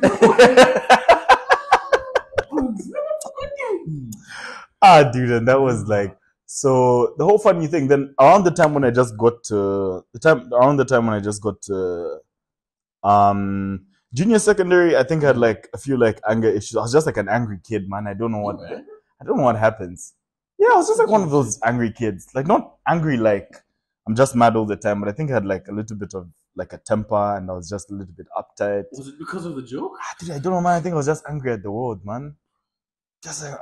know dude, and that was like, so the whole funny thing. Then around the time when I just got to junior secondary, I think I had like a few like anger issues. I was just like an angry kid, man. I don't know what happens. Yeah, I was just like one of those angry kids. Like not angry like I'm just mad all the time, but I think I had like a little bit of like a temper, and I was just a little bit uptight. Was it because of the joke? Dude, I don't know, man. I think I was just angry at the world, man. Just like,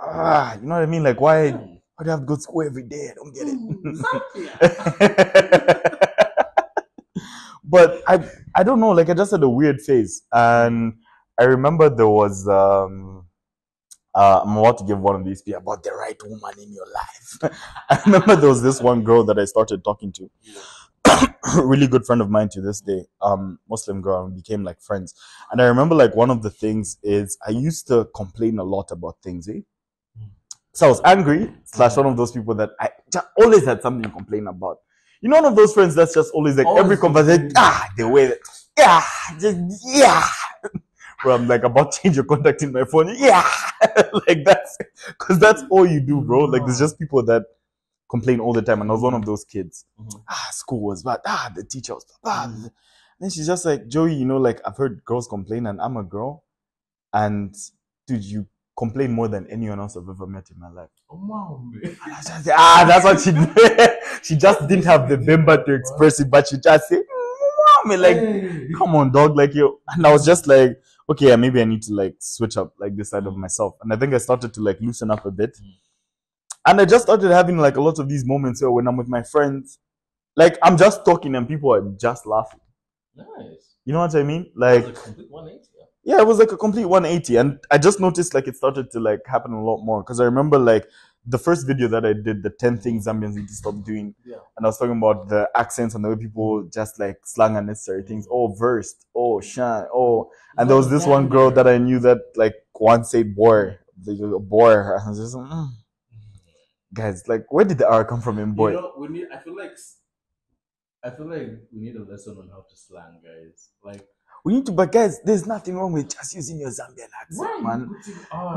you know what I mean? Like why do you have to go to school every day? I don't get it. But I don't know, like I just had a weird phase. And I remember there was I'm about to give one of these people about the right woman in your life. I remember there was this one girl that I started talking to. really good friend of mine to this day, Muslim girl, and became like friends. And I remember like one of the things is I used to complain a lot about things, eh? So I was angry, / one of those people that I always had something to complain about. You know, one of those friends that's just always like every conversation, the way that, where I'm like about to change your contact in my phone, like because that's all you do, bro. Like there's just people that complain all the time, and I was one of those kids. School was bad. The teacher was bad. And then she's just like, Joey, you know, like I've heard girls complain, and I'm a girl, and dude, you complain more than anyone else I've ever met in my life. That's what she did. She just didn't have the member to express it, but she just said, like, come on, dog, like you. And I was just like, okay, maybe I need to like switch up like this side of myself. And I think I started to like loosen up a bit. And I just started having like a lot of these moments where when I'm with my friends, like I'm just talking and people are just laughing. Nice. You know what I mean? Like, it was a complete 180. Yeah, it was like a complete 180. And I just noticed like it started to like happen a lot more. Because I remember like the first video that I did, the 10 things Zambians need to stop doing. Yeah. And I was talking about the accents and the way people just like slang unnecessary things. Oh, versed. Oh, shine. Oh. And there was this one girl that I knew that like once said boy. Boy. I was just guys, like where did the R come from in boy? You know, I feel like we need a lesson on how to slang, guys. Like we need to, but guys, there's nothing wrong with just using your Zambian accent, man.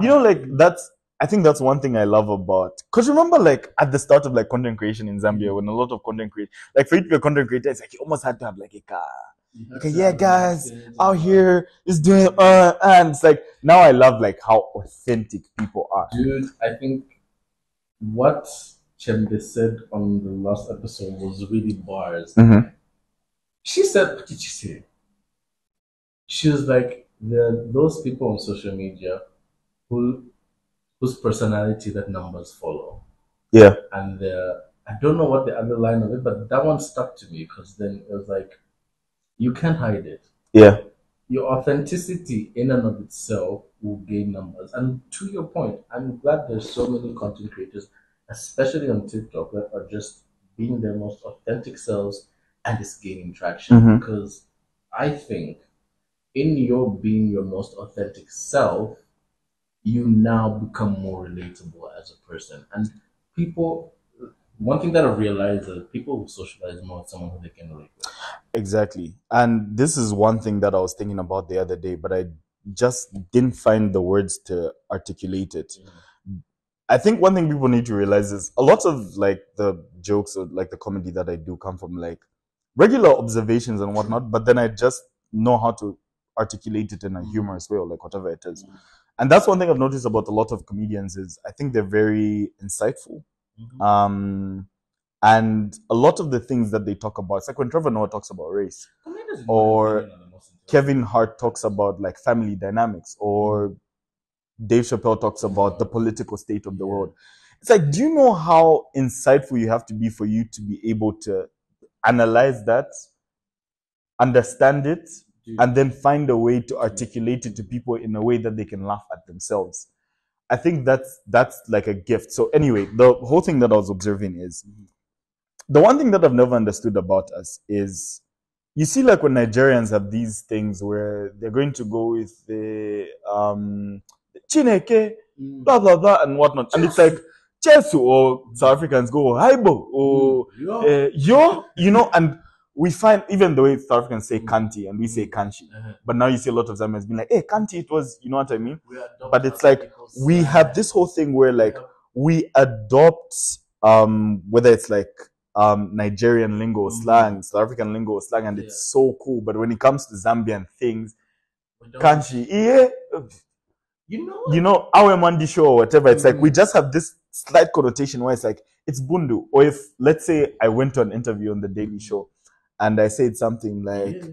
You know, like I think that's one thing I love about, because remember, like at the start of like content creation in Zambia, when a lot of content creation, like for you to be a content creator, it's like you almost had to have like a car. Okay, yeah, guys, out here is doing, and it's like now I love like how authentic people are. Dude, I think what Chembe said on the last episode was really bars. She said, what did she say? She was like, there are those people on social media whose personality that numbers follow. Yeah. And I don't know what the other line of it, but that one stuck to me because then it was like, you can't hide it. Yeah. Your authenticity in and of itself will gain numbers. And to your point, I'm glad there's so many content creators, especially on TikTok, that are just being their most authentic selves and it's gaining traction. Because I think in your being your most authentic self, you now become more relatable as a person. And people, one thing that I've realized is people who socialize more with someone who they can relate with. Exactly. And this is one thing that I was thinking about the other day, but I just didn't find the words to articulate it. I think one thing people need to realize is a lot of like the jokes or like the comedy that I do come from like regular observations and whatnot, but then I just know how to articulate it in a humorous way or like whatever it is. And that's one thing I've noticed about a lot of comedians is I think they're very insightful. And a lot of the things that they talk about, it's like when Trevor Noah talks about race, or Kevin Hart talks about like family dynamics, or Dave Chappelle talks about the political state of the world. It's like, do you know how insightful you have to be for you to be able to analyze that, understand it, and then find a way to articulate it to people in a way that they can laugh at themselves? I think that's like a gift. So anyway, the whole thing that I was observing is the one thing that I've never understood about us is, you see, like when Nigerians have these things where they're going to go with the Chineke, blah blah blah and whatnot, and it's like Chesu, or South Africans go Haibo, or yo, you know, and we find even the way South Africans say Kanti and we say Kanchi, but now you see a lot of Zambians being like, hey, Kanti, it was, you know what I mean? But it's like we have this whole thing where like we adopt whether it's like Nigerian lingo slang, South African lingo slang, and it's so cool. But when it comes to Zambian things, Kanchi, you know, our Mandi show or whatever, it's like we just have this slight connotation where it's like it's Bundu. Or if, let's say, I went to an interview on the Daily Show and I said something like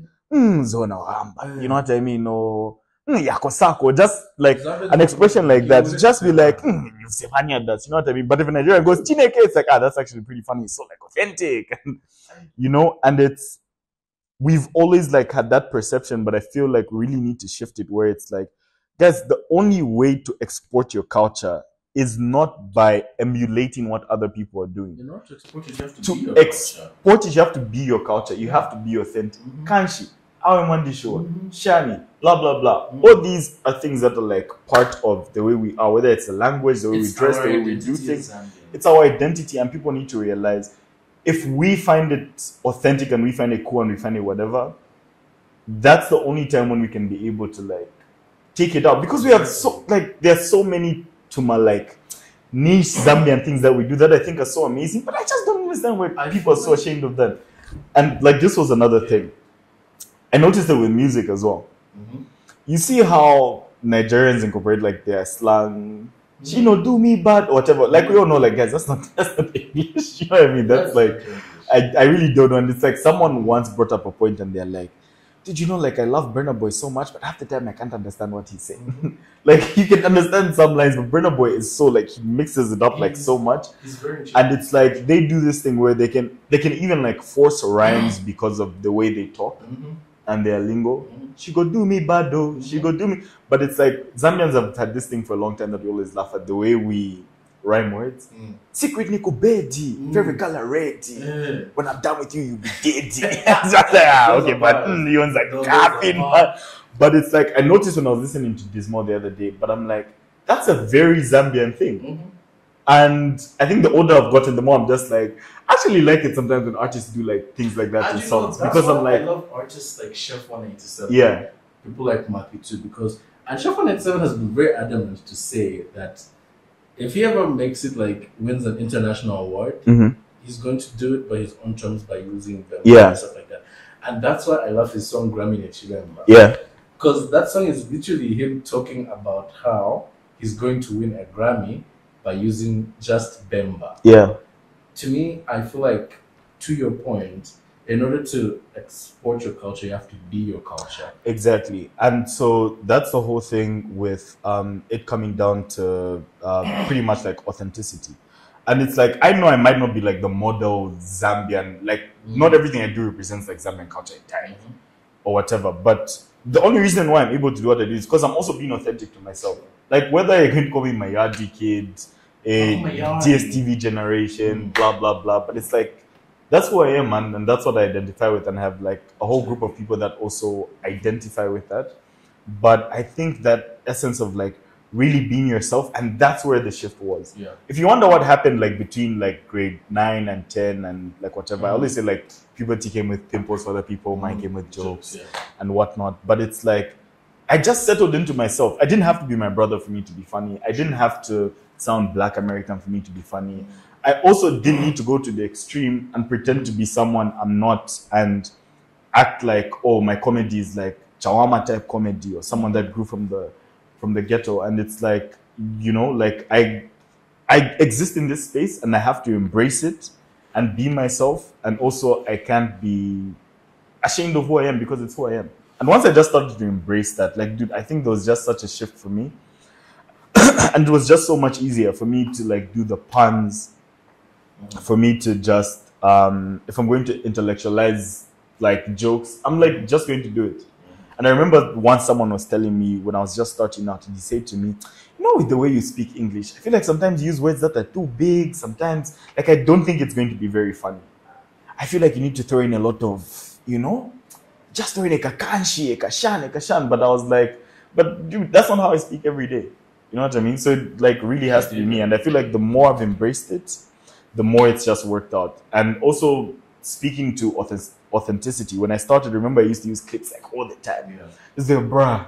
Zona Wamba, you know what I mean? Or Yakosako, just like an expression like that, just be like, you've said that, you know what I mean? But if a Nigerian goes Chineke, it's like, that's actually pretty funny. It's so like authentic, you know. And it's, we've always like had that perception, but I feel like we really need to shift it where it's like, guys, the only way to export your culture is not by emulating what other people are doing. You know, to export it, you have to To be your culture. export it, you have to be your culture. You have to be authentic. Kanshi, Awemandi show, Shani, blah blah blah. All these are things that are like part of the way we are, whether it's the language, the way we dress, the way we do things. It's our identity, and people need to realize if we find it authentic and we find it cool and we find it whatever, that's the only time when we can be able to like take it out, because we have so like there's so many Tuma like niche Zambian things that we do that I think are so amazing, but I just don't understand why people are so ashamed of that. And like this was another thing. I noticed it with music as well. You see how Nigerians incorporate like their slang, you know, do me bad or whatever. Like we all know, like guys, that's not English. You know what I mean? That's like I really don't know. And it's like someone once brought up a point and they're like, did you know, like I love Burna Boy so much, but half the time I can't understand what he's saying. Like you can understand some lines, but Burna Boy is so like he mixes it up like so much. And it's like they do this thing where they can even like force rhymes because of the way they talk and their lingo. She go do me bad though. She go do me. But it's like Zambians have had this thing for a long time that we always laugh at the way we rhyme words. Secret Nico Bedi, very color ready. When I'm done with you, you'll be dead. Okay, but you one's like capping. But it's like I noticed when I was listening to this more the other day, but I'm like, that's a very Zambian thing. And I think the older I've gotten, the more I'm just like, I actually like it sometimes when artists do like things like that in songs. Because I'm like, I love artists like Chef 187. Yeah. People like Mwape too, because and Chef 187 has been very adamant to say that if he ever makes it like wins an international award, he's going to do it by his own terms by using them and stuff like that. And that's why I love his song Grammy Nechilema. Yeah. Because that song is literally him talking about how he's going to win a Grammy by using just Bemba. Yeah. To me, I feel like, to your point, in order to export your culture, you have to be your culture. Exactly. And so that's the whole thing with it coming down to pretty much like authenticity. And it's like, I know I might not be like the model Zambian, like not everything I do represents like Zambian culture entirely or whatever. But the only reason why I'm able to do what I do is because I'm also being authentic to myself. Like whether you're going to call me my Yardi kid, a DSTV generation, blah, blah, blah. But it's like, that's who I am, man. And that's what I identify with. And I have like a whole group of people that also identify with that. But I think that essence of like really being yourself, and that's where the shift was. Yeah. If you wonder what happened like between like grade 9 and 10 and like whatever, I always say like puberty came with pimples for other people, mine came with jokes and whatnot. But it's like, I just settled into myself. I didn't have to be my brother for me to be funny. I didn't have to sound Black American for me to be funny. I also didn't need to go to the extreme and pretend to be someone I'm not and act like, oh, my comedy is like Chawama type comedy or someone that grew from the ghetto. And it's like, you know, like I exist in this space and I have to embrace it and be myself. And also I can't be ashamed of who I am because it's who I am. And once I just started to embrace that, like, dude, I think there was just such a shift for me. And it was just so much easier for me to like do the puns, for me to just, if I'm going to intellectualize like jokes, I'm like just going to do it. And I remember once someone was telling me when I was just starting out, and he said to me, you know, with the way you speak English, I feel like sometimes you use words that are too big. Sometimes, like, I don't think it's going to be very funny. I feel like you need to throw in a lot of, you know, just throw in a kakanshi, a kashan. But I was like, but dude, that's not how I speak every day. You know what I mean? So it like really has to be me. And I feel like the more I've embraced it, the more it's just worked out. And also speaking to authenticity. When I started, remember I used to use clips like all the time. Yeah. It's like, bruh.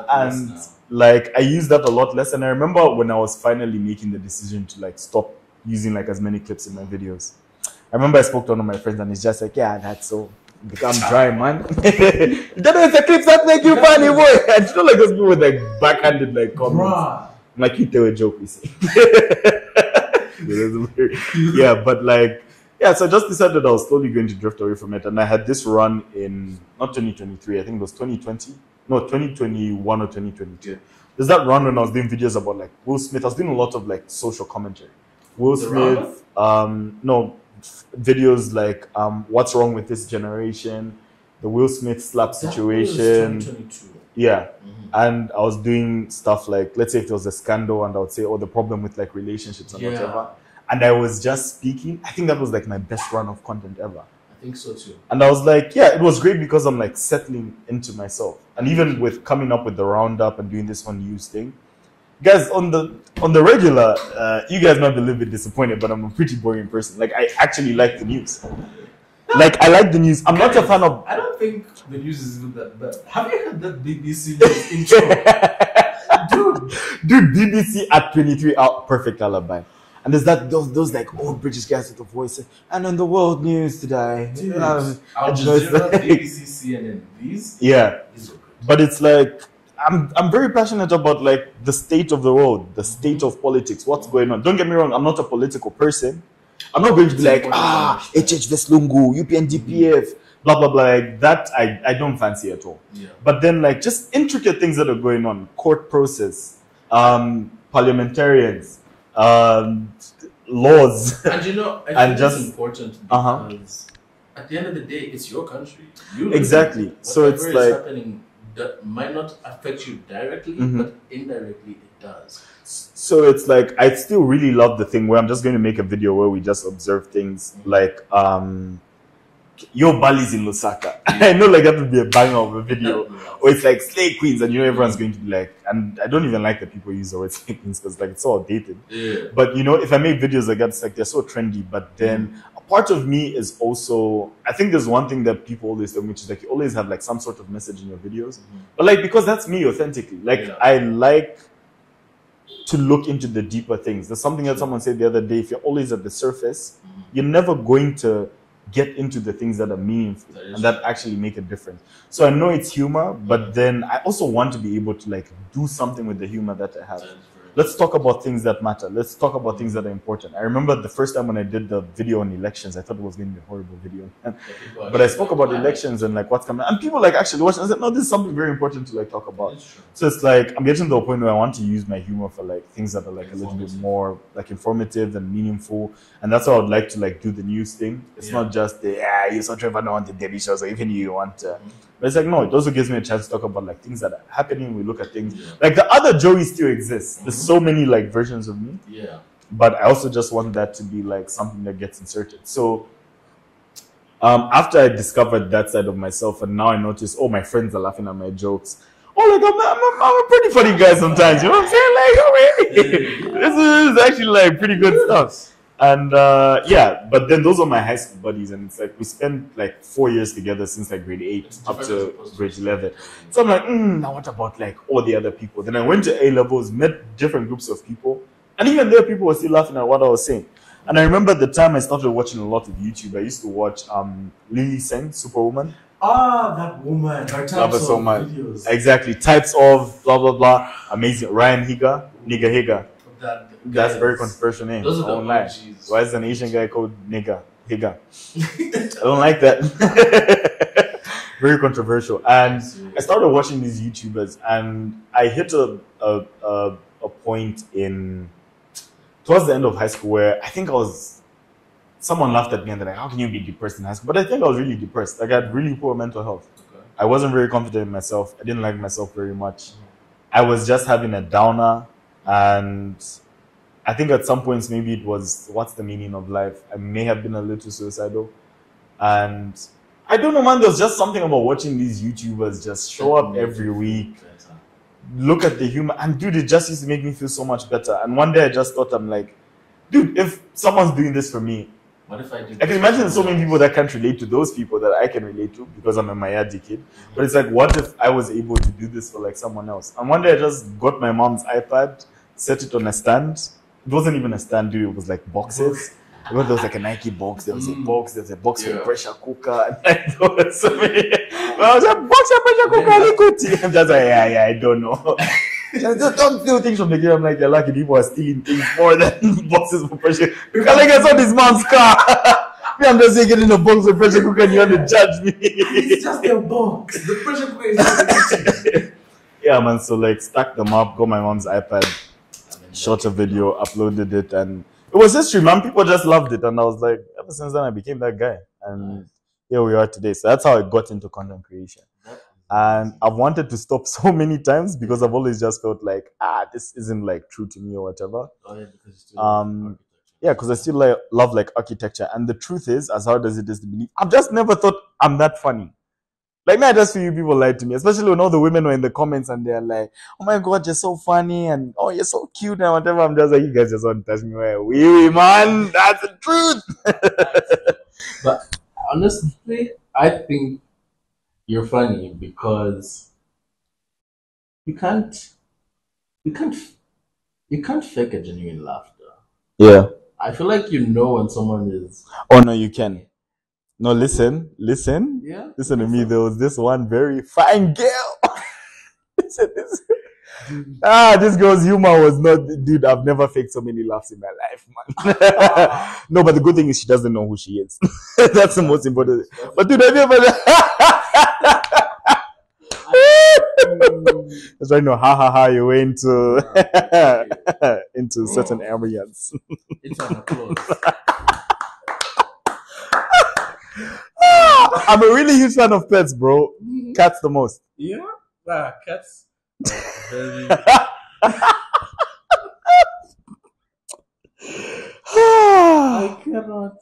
And like I use that a lot less. And I remember when I was finally making the decision to like stop using like as many clips in my videos. I remember I spoke to one of my friends and he's just like, yeah, that's so become dry, man. That was the clips that make you funny, boy. I feel like those people with like backhanded like comments. Bruh. Like you tell a joke, we say. Yeah, but like, yeah, so I just decided I was slowly going to drift away from it. And I had this run in, not 2023, I think it was 2020. No, 2021 or 2022. There's that run when I was doing videos about like Will Smith. I was doing a lot of like social commentary. Will Smith, videos like what's wrong with this generation, the Will Smith slap situation. Yeah. And I was doing stuff like, let's say if there was a scandal, and I would say, oh, the problem with like relationships and whatever. And I was just speaking. I think that was like my best run of content ever. I think so too. And I was like, yeah, it was great because I'm like settling into myself. And even with coming up with the roundup and doing this one news thing, guys, on the regular, you guys might be a little bit disappointed, but I'm a pretty boring person. Like, I actually like the news. Like, I like the news. I'm not a fan of... I don't think the news is even that bad. Have you heard that BBC news intro? Dude, BBC at 23 out, perfect alibi. And there's that those like old British guys with the voice, and on the world news today. Dude, Al Jazeera, BBC, CNN, these. Yeah, but it's like I'm very passionate about like the state of the world, the state of politics, what's going on. Don't get me wrong, I'm not a political person. I'm not going to be like HH Veslungu, UPNDPF, blah blah blah. Like that, I don't fancy at all. Yeah. But then like just intricate things that are going on, court process, parliamentarians. Laws and you know, I think that's important because at the end of the day, it's your country. Exactly. So it's like happening that might not affect you directly, but indirectly it does. So it's like I still really love the thing where I'm just going to make a video where we just observe things like your Bali's in Lusaka. I know like that would be a banger of a video. Or it's like slay queens and you know everyone's going to be like, and I don't even like that people use the word slay queens because like it's so outdated. Yeah. But you know, if I make videos like that, it's like they're so trendy. But then a part of me is also, I think there's one thing that people always tell me, which is like you always have like some sort of message in your videos. But like because that's me authentically. Like I like to look into the deeper things. There's something that someone said the other day, if you're always at the surface, you're never going to get into the things that are meaningful and that actually make a difference. So I know it's humor, but then I also want to be able to like do something with the humor that I have. Let's talk about things that matter. Let's talk about things that are important. I remember the first time when I did the video on elections, I thought it was going to be a horrible video. But I spoke about elections and like what's coming. And people like actually watched and said, no, this is something very important to like talk about. So it's like, I'm getting to a point where I want to use my humor for like things that are like a little bit more like informative and meaningful. And that's how I'd like to like do the news thing. It's not just the, you saw Trevor now on the daily shows or even you want to. But it's like, no, it also gives me a chance to talk about like things that are happening. We look at things like the other Joey still exists. There's so many like versions of me. Yeah. But I also just want that to be like something that gets inserted. So after I discovered that side of myself, and now I notice, oh, my friends are laughing at my jokes. Oh, like I'm a pretty funny guy sometimes. You know what I'm saying? Like, oh, wait. This is actually like pretty good stuff. And yeah, but then those are my high school buddies, and it's like we spent like 4 years together since like grade 8 up to grade 11. So I'm like, now what about like all the other people? Then I went to A levels, met different groups of people, and even there people were still laughing at what I was saying. And I remember the time I started watching a lot of YouTube. I used to watch Lily Seng, Superwoman. Ah, that woman. Her types of so much. Videos. Exactly, types of blah blah blah. Amazing. Ryan Higa, Nigga Higa. That's a very controversial name. Those are the OGs. Why is an Asian guy called Nigga Higa? I don't like that. Very controversial. And I started watching these YouTubers, and I hit a point in towards the end of high school where I think someone laughed at me and they're like, how can you be depressed in high school? But I think I was really depressed. Like I had really poor mental health. Okay. I wasn't very confident in myself. I didn't like myself very much. I was just having a downer. And I think at some points maybe it was, what's the meaning of life? I may have been a little suicidal. And I don't know, man, there's just something about watching these YouTubers just show up every week, look at the humor, and dude, it just used to make me feel so much better. And one day I just thought, I'm like, dude, if someone's doing this for me, what if I do? I can imagine so many people that can't relate to those people that I can relate to because I'm a Mayadi kid. But it's like, what if I was able to do this for like someone else? And one day I just got my mom's iPad, set it on a stand. It wasn't even a stand, dude. It was like boxes. There was like a Nike box. There was a box. There's a box for a pressure cooker. And there was so many. I was like, box for pressure cooker. I'm just like, yeah, I don't know. Don't steal things from the game. I'm like, they're lucky people are stealing things more than boxes for pressure. Because like I saw this man's car. Me, I'm just saying, getting a box of pressure cooker and you want to judge me. It's just a box. The pressure cooker is just yeah, man. So like, stacked them up, got my mom's iPad, shot a video, uploaded it, and it was history, man. People just loved it, and I was like, ever since then, I became that guy, and here we are today. So that's how I got into content creation. And I've wanted to stop so many times because I've always just felt like, this isn't like true to me or whatever. Oh, yeah, because you still love architecture. Yeah, because I still love like architecture. And the truth is, as hard as it is to believe, I've just never thought I'm that funny. Like, me, I just feel people lie to me, especially when all the women were in the comments and they're like, oh my God, you're so funny and oh, you're so cute and whatever. I'm just like, you guys just want to touch me. Wee, man, that's the truth. But honestly, I think you're funny because you can't fake a genuine laughter. Yeah. I feel like you know when someone is. Oh no, you can. No, listen. Yeah. Listen to me. There was this one very fine girl. listen. This girl's humor was not, dude. I've never faked so many laughs in my life, man. No, but the good thing is she doesn't know who she is. That's the most important. But dude, have you ever? That's right. No, ha. You went into certain areas. It's on the clothes. I'm a really huge fan of pets, bro. Cats the most. Yeah, cats. Very. I cannot.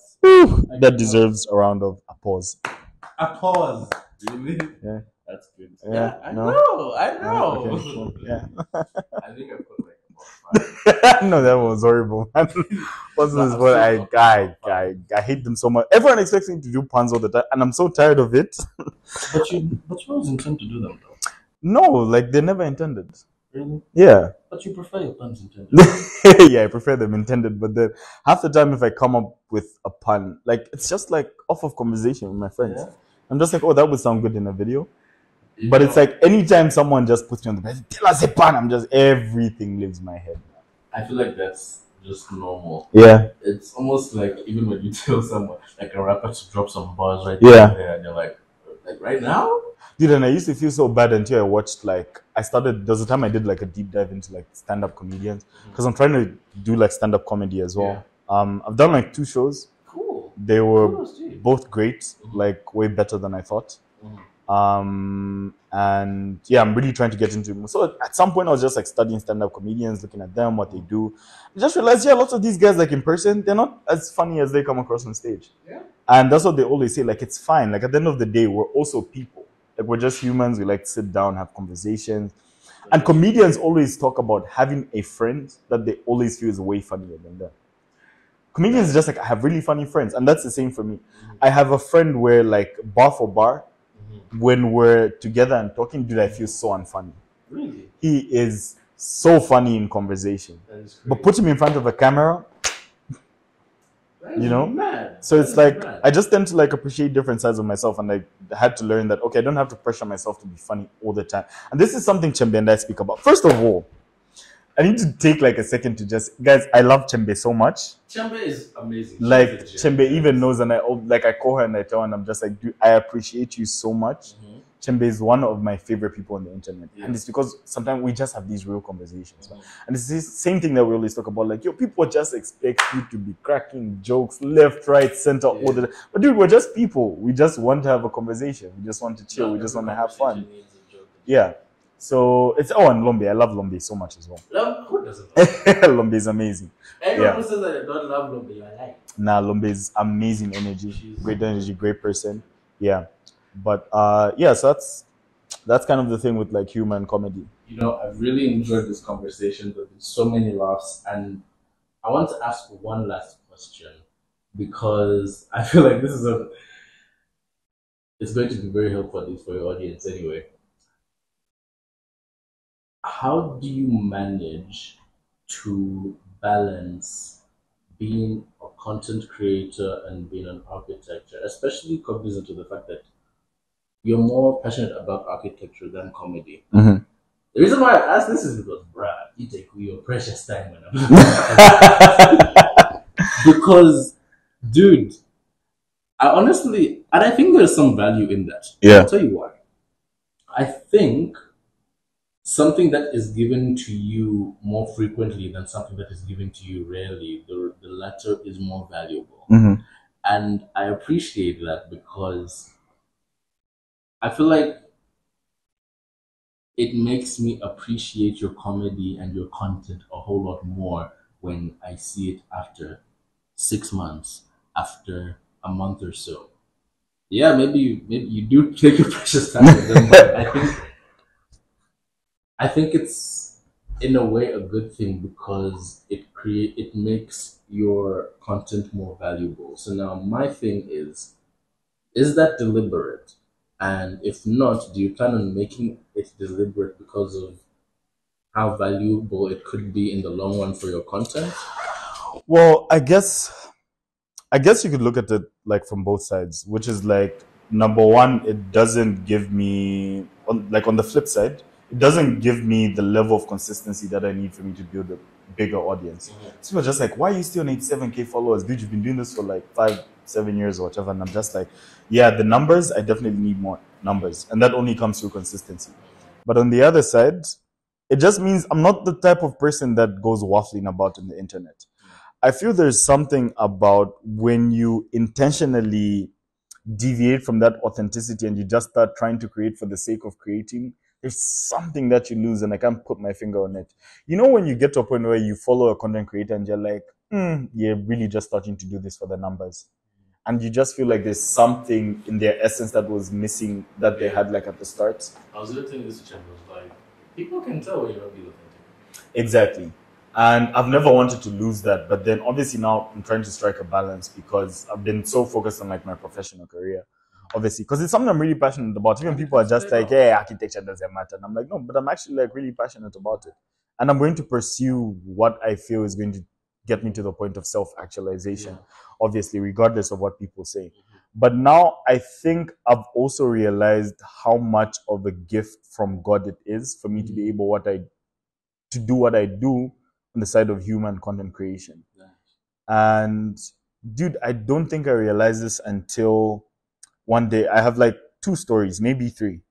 That deserves a round of applause. Applause. Really? Yeah. That's good. Yeah, I no? know. Okay, cool. Yeah. I think I put like more fun. No, that was horrible. Puns is what I hate them so much. Everyone expects me to do puns all the time, and I'm so tired of it. But you always intend to do them though. No, like they're never intended. Really? Yeah. But you prefer your puns intended. Yeah, I prefer them intended, but then half the time if I come up with a pun, like it's just like off of conversation with my friends. Yeah. I'm just like, oh, that would sound good in a video. But it's like anytime someone just puts me on the bed, tell us a pun, I'm just, everything leaves my head. I feel like that's just normal. Yeah. It's almost like even when you tell someone, like a rapper, to drop some bars right there, and you're like right now? Dude, and I used to feel so bad until I watched, like, there was a time I did like a deep dive into like stand-up comedians, because I'm trying to do like stand-up comedy as well. Yeah. I've done like 2 shows. Cool. They were both great, like way better than I thought. And yeah, I'm really trying to get into it. So at some point I was just like studying stand-up comedians, looking at them, what they do. I just realized, yeah, lots of these guys, like in person, they're not as funny as they come across on stage. Yeah. And that's what they always say, like, it's fine. Like at the end of the day, we're also people. Like we're just humans. We like to sit down, have conversations. And comedians always talk about having a friend that they always feel is way funnier than them. Comedians is just like, I have really funny friends. And that's the same for me. I have a friend where like bar for bar, when we're together and talking, dude, I feel so unfunny. Really? He is so funny in conversation. But put him in front of a camera, you know? Mad. So it's like, I just tend to like appreciate different sides of myself, and I had to learn that, okay, I don't have to pressure myself to be funny all the time. And this is something Chembe and I speak about. First of all, I need to take like a second to just, guys, I love Chembe so much. Chembe is amazing. Like Chembe even knows, and I call her and I tell her, and I'm just like, dude, I appreciate you so much. Chembe is one of my favorite people on the internet. Yeah. And it's because sometimes we just have these real conversations. And it's the same thing that we always talk about, like, yo, people just expect you to be cracking jokes left, right, center, all the time. But dude, we're just people. We just want to have a conversation. We just want to chill. We just want to have fun. Yeah. So it's, and Lombe. I love Lombe so much as well. Who doesn't love Lombe is amazing. Everyone who says that they don't love Lombe, you're lying. Nah, Lombe is amazing energy. Great energy, great person. Yeah. But yeah, so that's kind of the thing with like humor and comedy. You know, I've really enjoyed this conversation. There's been so many laughs, and I want to ask one last question, because I feel like this is it's going to be very helpful for your audience anyway. How do you manage to balance being a content creator and being an architecture, especially cognizant of the fact that you're more passionate about architecture than comedy? The reason why I ask this is because, bruh, you take your precious time when I'm because, dude, I honestly, and I think there's some value in that. Yeah. I'll tell you why. I think something that is given to you more frequently than something that is given to you rarely, the latter is more valuable. And I appreciate that, because I feel like it makes me appreciate your comedy and your content a whole lot more when I see it after 6 months, after a month or so. Yeah, maybe you do take your precious time with them, but I think it's in a way a good thing because it makes your content more valuable. So now my thing is that deliberate? And if not, do you plan on making it deliberate because of how valuable it could be in the long run for your content? Well, I guess you could look at it like from both sides, which is like number one, it doesn't give me on the flip side, it doesn't give me the level of consistency that I need for me to build a bigger audience. So people are just like, why are you still on 87K followers? Dude, you've been doing this for like 5, 7 years or whatever. And I'm just like, yeah, the numbers, I definitely need more numbers. And that only comes through consistency. But on the other side, it just means I'm not the type of person that goes waffling about on the internet. I feel there's something about when you intentionally deviate from that authenticity and you just start trying to create for the sake of creating, there's something that you lose, and I can't put my finger on it. You know, when you get to a point where you follow a content creator and you're like, you're really just starting to do this for the numbers. And you just feel like there's something in their essence that was missing that they had like at the start. I was looking at this channel, like people can tell when you're not being authentic. Exactly. And I've never wanted to lose that. But then obviously now I'm trying to strike a balance because I've been so focused on like my professional career. Obviously, because it's something I'm really passionate about. Even people are just like, hey, architecture doesn't matter. And I'm like, no, but I'm actually like really passionate about it. And I'm going to pursue what I feel is going to get me to the point of self-actualization, obviously, regardless of what people say. But now I think I've also realized how much of a gift from God it is for me to be able to do what I do on the side of human content creation. And dude, I don't think I realized this until one day. I have like 2 stories, maybe 3,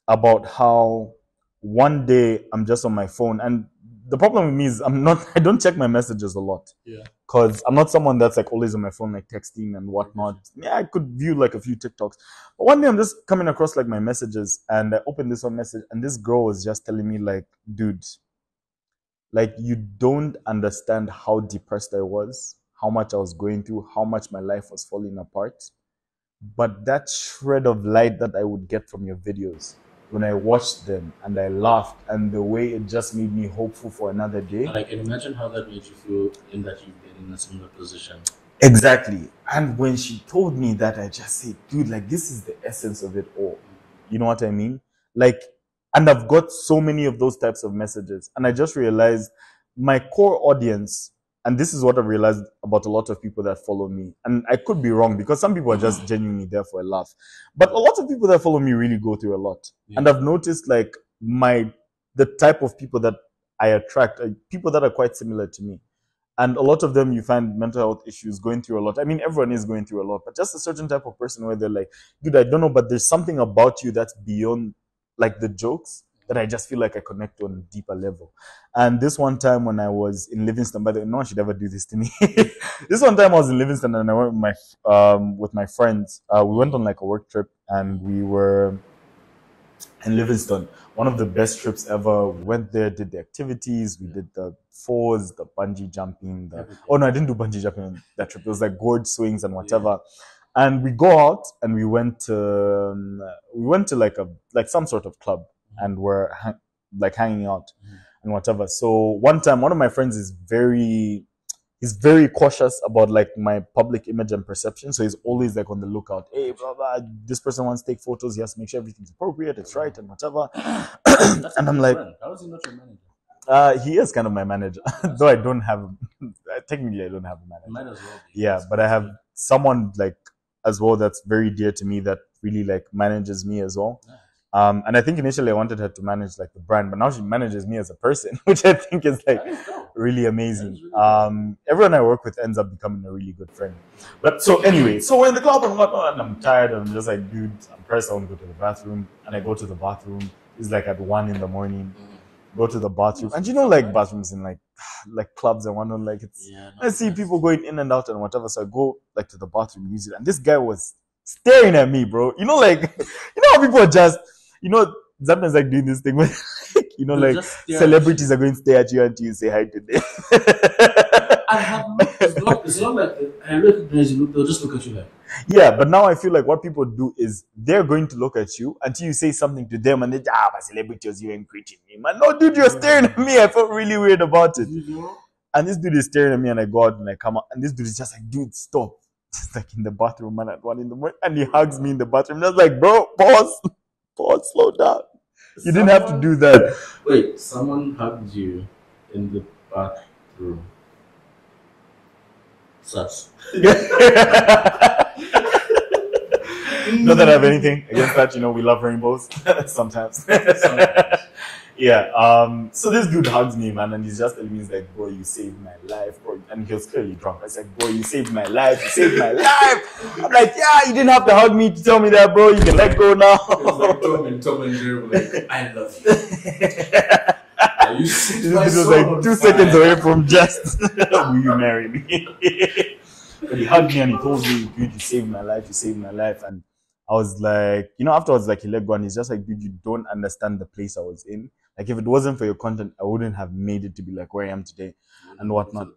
about how one day I'm just on my phone, and the problem with me is I don't check my messages a lot. Yeah. Because I'm not someone that's like always on my phone, like texting and whatnot. Yeah, I could view like a few TikToks. But one day I'm just coming across like my messages, and I opened this one message, and this girl was just telling me like, dude, like, you don't understand how depressed I was, how much I was going through, how much my life was falling apart. But that shred of light that I would get from your videos, when I watched them and I laughed, and the way it just made me hopeful for another day. And I can imagine how that made you feel in that you've been in a similar position. Exactly. And when she told me that, I just said, dude, like, this is the essence of it all. You know what I mean? Like, and I've got so many of those types of messages. And I just realized my core audience, and this is what I've realized about a lot of people that follow me. And I could be wrong because some people are just genuinely there for a laugh. But a lot of people that follow me really go through a lot. Yeah. And I've noticed like the type of people that I attract are people that are quite similar to me. And a lot of them, you find mental health issues, going through a lot. I mean, everyone is going through a lot, but just a certain type of person where they're like, dude, I don't know, but there's something about you that's beyond like the jokes that I just feel like I connect to on a deeper level. And this one time when I was in Livingston, by the way, no one should ever do this to me. This one time I was in Livingston and I went with my friends. We went on like a work trip and we were in Livingston. One of the best trips ever. We went there, did the activities. We did the falls, the bungee jumping. Oh no, I didn't do bungee jumping on that trip. It was like gorge swings and whatever. Yeah. And we go out and we went to like some sort of club, and we're hanging out and whatever. So one time, one of my friends is he's very cautious about like my public image and perception. So he's always like on the lookout. Hey, blah, blah, this person wants to take photos. He has to make sure everything's appropriate. It's right and whatever. And I'm like, how is he not your manager? He is kind of my manager, though I don't have, technically I don't have a manager. Might as well be. Yeah, but I have someone like as well that's very dear to me that really like manages me as well. Yeah. And I think initially I wanted her to manage like the brand, but now she manages me as a person, which I think is like really amazing. Really everyone I work with ends up becoming a really good friend. But so anyway, so we're in the club and whatnot, and I'm tired, and I'm just like, dude, I'm pressed. I want to go to the bathroom, and I go to the bathroom. It's like at 1 a.m. Go to the bathroom, and you know, like bathrooms in like clubs and whatnot, like I see people going in and out and whatever. So I go like to the bathroom, use it, and this guy was staring at me, bro. You know, like you know how people are just. You know, sometimes like doing this thing where, you know, They'll like just stare at celebrities you. are going to stare at you until you say hi to them. I have looked. It's not like I recognize you. They'll just look at you like. Yeah, but now I feel like what people do is they're going to look at you until you say something to them and they my celebrity was you ain't greeting me. Man, no, dude, you're staring at me. I felt really weird about it. You know? And this dude is staring at me and I go out and I come out and this dude is just like, dude, stop. It's like in the bathroom, man, at 1 a.m. and he hugs me in the bathroom. And I was like, bro, pause, slow down. You didn't have to do that. Wait, someone hugged you in the bathroom. Sus. Not that I have anything against that, you know, we love rainbows sometimes. Yeah, so this dude hugs me, man, and he's just telling me, he's like, bro, you saved my life, bro. And he was clearly drunk. I said, bro, you saved my life, you saved my life. I'm like, yeah, you didn't have to hug me to tell me that, bro. You can let go now. It's like Tom and Jerry were like, I love you. You this was like 2 seconds away from just, will you marry me? But he hugged me and he told me, dude, you saved my life, you saved my life. And I was like, you know, afterwards, like, he let go and he's just like, dude, you don't understand the place I was in. Like, if it wasn't for your content, I wouldn't have made it to be like where I am today and whatnot.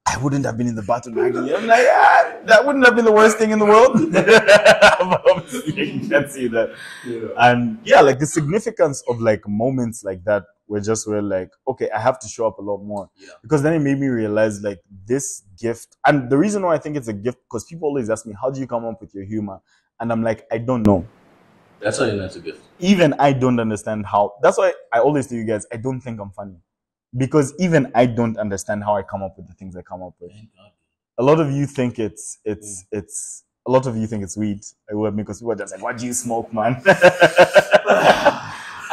I wouldn't have been in the bathroom hugging you. I'm like, that wouldn't have been the worst thing in the world. Obviously, you can't see that. Yeah. And yeah, like the significance of like moments like that were just where like, okay, I have to show up a lot more. Yeah. Because then it made me realize like this gift. And the reason why I think it's a gift, because people always ask me, how do you come up with your humor? And I'm like, I don't know. That's how you know it's a gift. Even I don't understand how. That's why I always tell you guys, I don't think I'm funny. Because even I don't understand how I come up with the things I come up with. A lot of you think it's a lot of you think it's weed. Because people are just like, what do you smoke, man?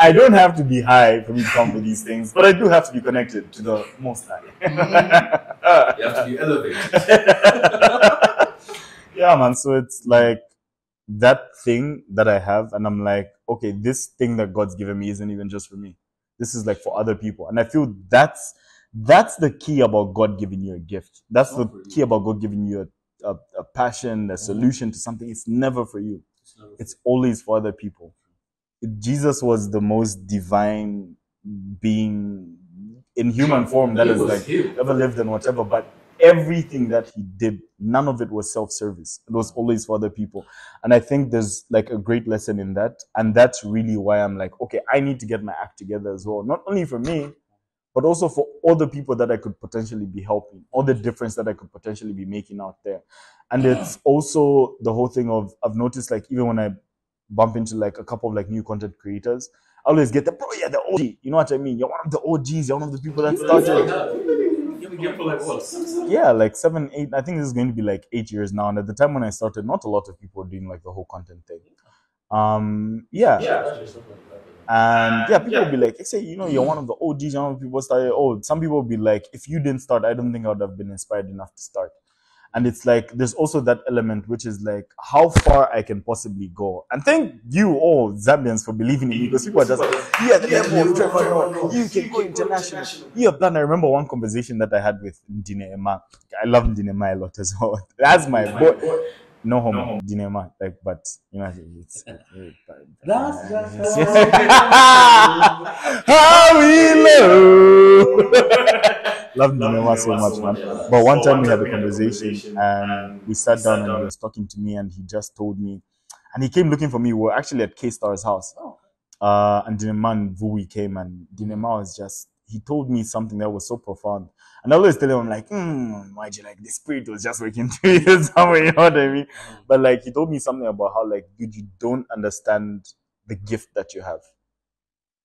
I don't have to be high for me to come up with these things, but I do have to be connected to the Most High. You have to be elevated. Yeah, man. So it's like that thing that I have, and I'm like, okay, this thing that God's given me isn't even just for me. This is like for other people. And I feel that's the key about God giving you a gift. That's the key about God giving you a passion, a solution to something. It's never for you. It's always for other people. Jesus was the most divine being in human form that is like ever lived and whatever. But everything that he did, none of it was self-service. It was always for other people. And I think there's like a great lesson in that. And that's really why I'm like, okay, I need to get my act together as well. Not only for me, but also for all the people that I could potentially be helping, all the difference that I could potentially be making out there. And it's also the whole thing of, I've noticed like, even when I bump into like a couple of like new content creators, I always get the, bro, yeah, the OG. You know what I mean? You're one of the OGs. You're one of the people that started. Yeah, like 7, 8. I think this is going to be like 8 years now. And at the time when I started, not a lot of people were doing like the whole content thing. Yeah. And yeah, people will be like, say, you know, you're one of the OGs. One of the people started. Oh, some people will be like, if you didn't start, I don't think I would have been inspired enough to start. And it's like, there's also that element, which is like, how far I can possibly go. And thank you all Zambians for believing in me, because people are just like, yeah, the level of you can go international. You have done. I remember one conversation that I had with Ndine Emma. I love Ndine Emma a lot as well. That's my boy. No homo, Ndine Emma. Like, but you know, it's how we love. Love Ndine so much, man. But one time we had a conversation and we sat down and he was talking to me and he just told me, and he came looking for me. We were actually at K-Star's house. And Dinema and Vui came and Dinema was just, he told me something that was so profound. And I always tell him, I'm like, YG, like the spirit was just working through you somewhere, you know what I mean? But like, he told me something about how like, dude, you don't understand the gift that you have.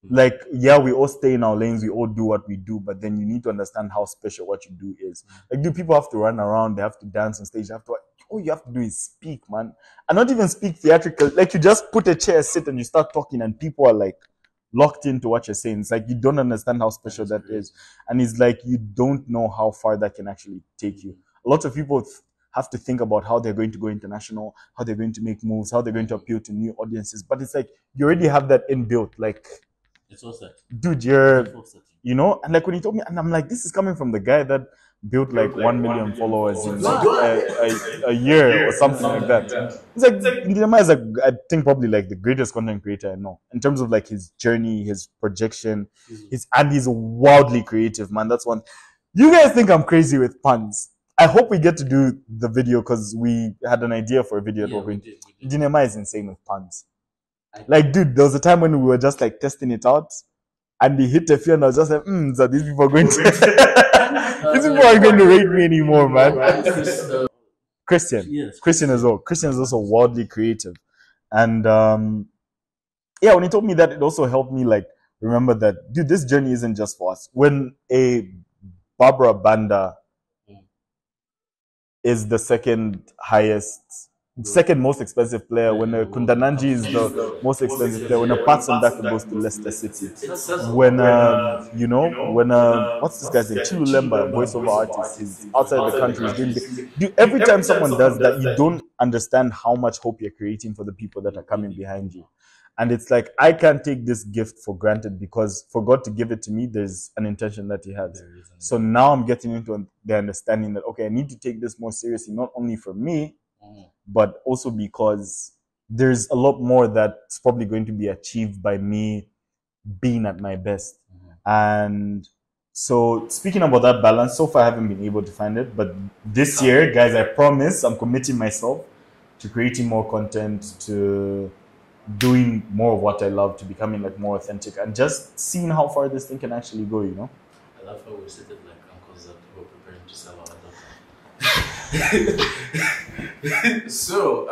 Like, yeah, we all stay in our lanes, we all do what we do, but then you need to understand how special what you do is. Like, do people have to run around, they have to dance on stage, all you have to do is speak, man. And not even speak theatrical, like you just put a chair, sit and you start talking and people are like locked into what you're saying. It's like, you don't understand how special that is. And it's like, you don't know how far that can actually take you. A lot of people have to think about how they're going to go international, how they're going to make moves, how they're going to appeal to new audiences. But it's like, you already have that inbuilt, like, it's all set. Dude, you're, you know, and like when he told me, and I'm like, this is coming from the guy that built like 1 million followers in like a year or something like that. It's like Ndinema is like, I think probably like the greatest content creator I know in terms of like his journey, his projection, and he's wildly creative, man. That's one. You guys think I'm crazy with puns. I hope we get to do the video because we had an idea for a video. Ndinema is insane with puns. Like, dude, there was a time when we were just like testing it out, and they hit a few, and I was just like, so these people are going to, these people aren't going to rate me anymore, man. Christian as well. Christian is also wildly creative, and yeah, when he told me that, it also helped me like remember that, dude, this journey isn't just for us. When a Barbara Banda is the second most expensive player, when a Kundananji is the most expensive player, when a Patson Daka goes to Leicester City, when what's this guy's name, Chilulemba, voiceover artist, is outside the country, is doing every time someone does that, you don't understand how much hope you're creating for the people that are coming behind you. And it's like, I can't take this gift for granted because for God to give it to me, there's an intention that he has. So now I'm getting into the understanding that, okay, I need to take this more seriously, not only for me, but also because there's a lot more that's probably going to be achieved by me being at my best. And so speaking about that balance, so far I haven't been able to find it. But this year, guys, I promise I'm committing myself to creating more content, to doing more of what I love, to becoming like more authentic, and just seeing how far this thing can actually go, you know? I love how we said it like uncles that were preparing to sell our daughter. So,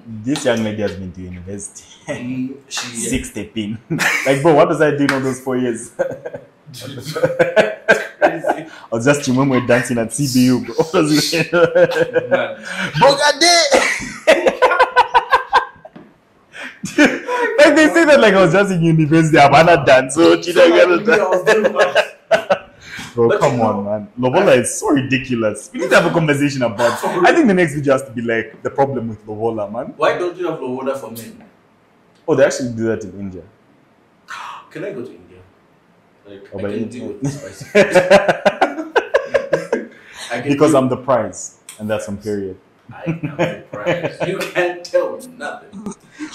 this young lady has been to university. 60 pin. Like, bro, what was I doing all those 4 years? Crazy. I was just Chimwemwe dancing at CBU, bro. Bogade! Like they say that like I was just in university, I'm not dance, so bro, but come on, man. Lobola is so ridiculous. We need to have a conversation about it. I think the next video has to be like the problem with Lobola, man. Why don't you have Lobola for men? Oh, they actually do that in India. Can I go to India? Like, I can deal with the spicy food. Because I'm the prize, and that's on period. I am the prize. You can't tell me nothing.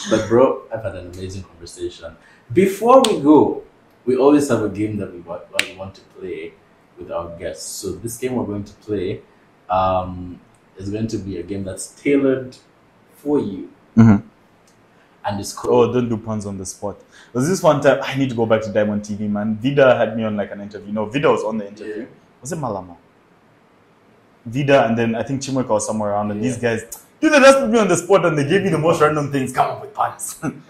But bro, I've had an amazing conversation. Before we go, we always have a game that we want to play with our guests. So this game we're going to play is going to be a game that's tailored for you. And it's called... Oh, don't do puns on the spot. There was this one time, I need to go back to Diamond TV, man. Vida had me on like an interview. No, Vida was on the interview. Was it Malama? Vida, and then I think Chimweka was somewhere around, and these guys, dude, they just put me on the spot and they gave me the most random things. Come up with puns. And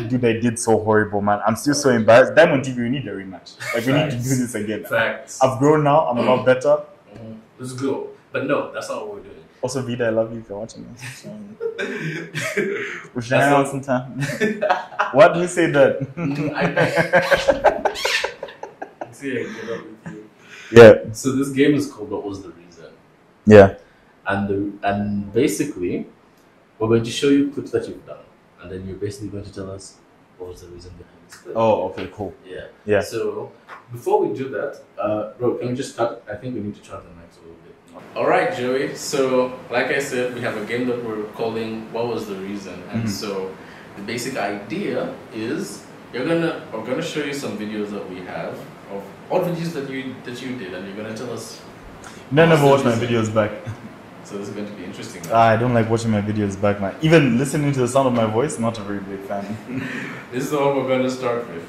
dude, I did so horrible, man. I'm still so embarrassed. Diamond TV, we need a rematch. Like, we need to do this again. Facts. I've grown now. I'm a lot better. Let's go. But no, that's not what we're doing. Also, Vida, I love you if you're watching this. We should hang out sometime. Why do you say that? See, I get up with you. Yeah. So this game is called What Was the Reason? Yeah. And basically, we're going to show you clips that you've done, and then you're basically going to tell us what was the reason behind this clip. Oh, okay, cool. Yeah. So before we do that, bro, can we just cut? I think we need to charge the mics a little bit. All right, Joey. So, like I said, we have a game that we're calling "What Was the Reason?" And so, the basic idea is we're gonna show you some videos that we have of all videos that you did, and you're gonna tell us. I never watch my videos back. So this is going to be interesting. I don't like watching my videos back, man. Even listening to the sound of my voice, not a very big fan. This is the one we're going to start with.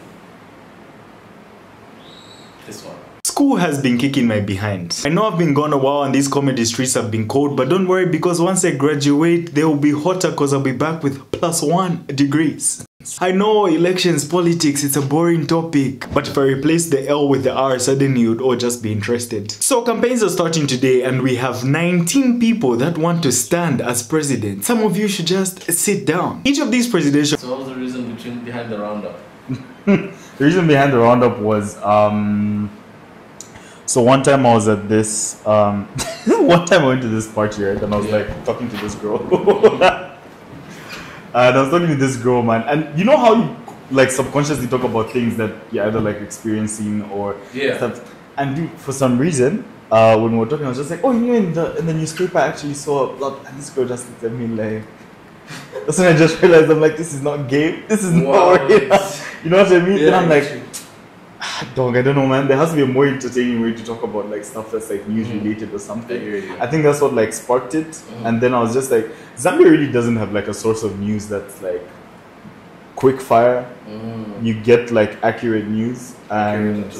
This one. School has been kicking my behind. I know I've been gone a while and these comedy streets have been cold, but don't worry because once I graduate, they will be hotter because I'll be back with +1 degrees. I know elections, politics, it's a boring topic, but if I replace the L with the R, suddenly you'd all just be interested. So campaigns are starting today and we have 19 people that want to stand as president. Some of you should just sit down. Each of these presidential... So what was the reason behind the roundup? The reason behind the roundup was, so one time I was at this, one time I went to this party, right, and I was like talking to this girl. And I was talking to this girl, man, and you know how you like subconsciously talk about things that you're either like experiencing or stuff. And dude, for some reason, when we were talking, I was just like, oh, you know, in the newspaper, I actually saw a blog, and this girl just looked at me like. That's when I just realized, I'm like, this is not game. This is not working. You know what I mean? Yeah, Then I'm like, dog, I don't know, man. There has to be a more entertaining way to talk about like stuff that's like news related or something. I think that's what like sparked it. And then I was just like, Zambia really doesn't have like a source of news that's like quick fire. You get like accurate news and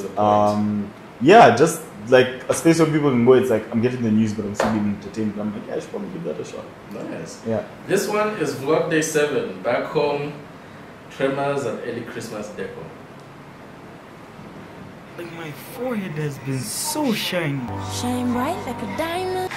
yeah, just like a space where people can go. It's like I'm getting the news, but I'm still being entertained. And I'm like, yeah, I should probably give that a shot. Nice. Yeah. This one is vlog day 7. Back home, tremors and early Christmas decor. Like my forehead has been so shiny. Shine bright like a diamond.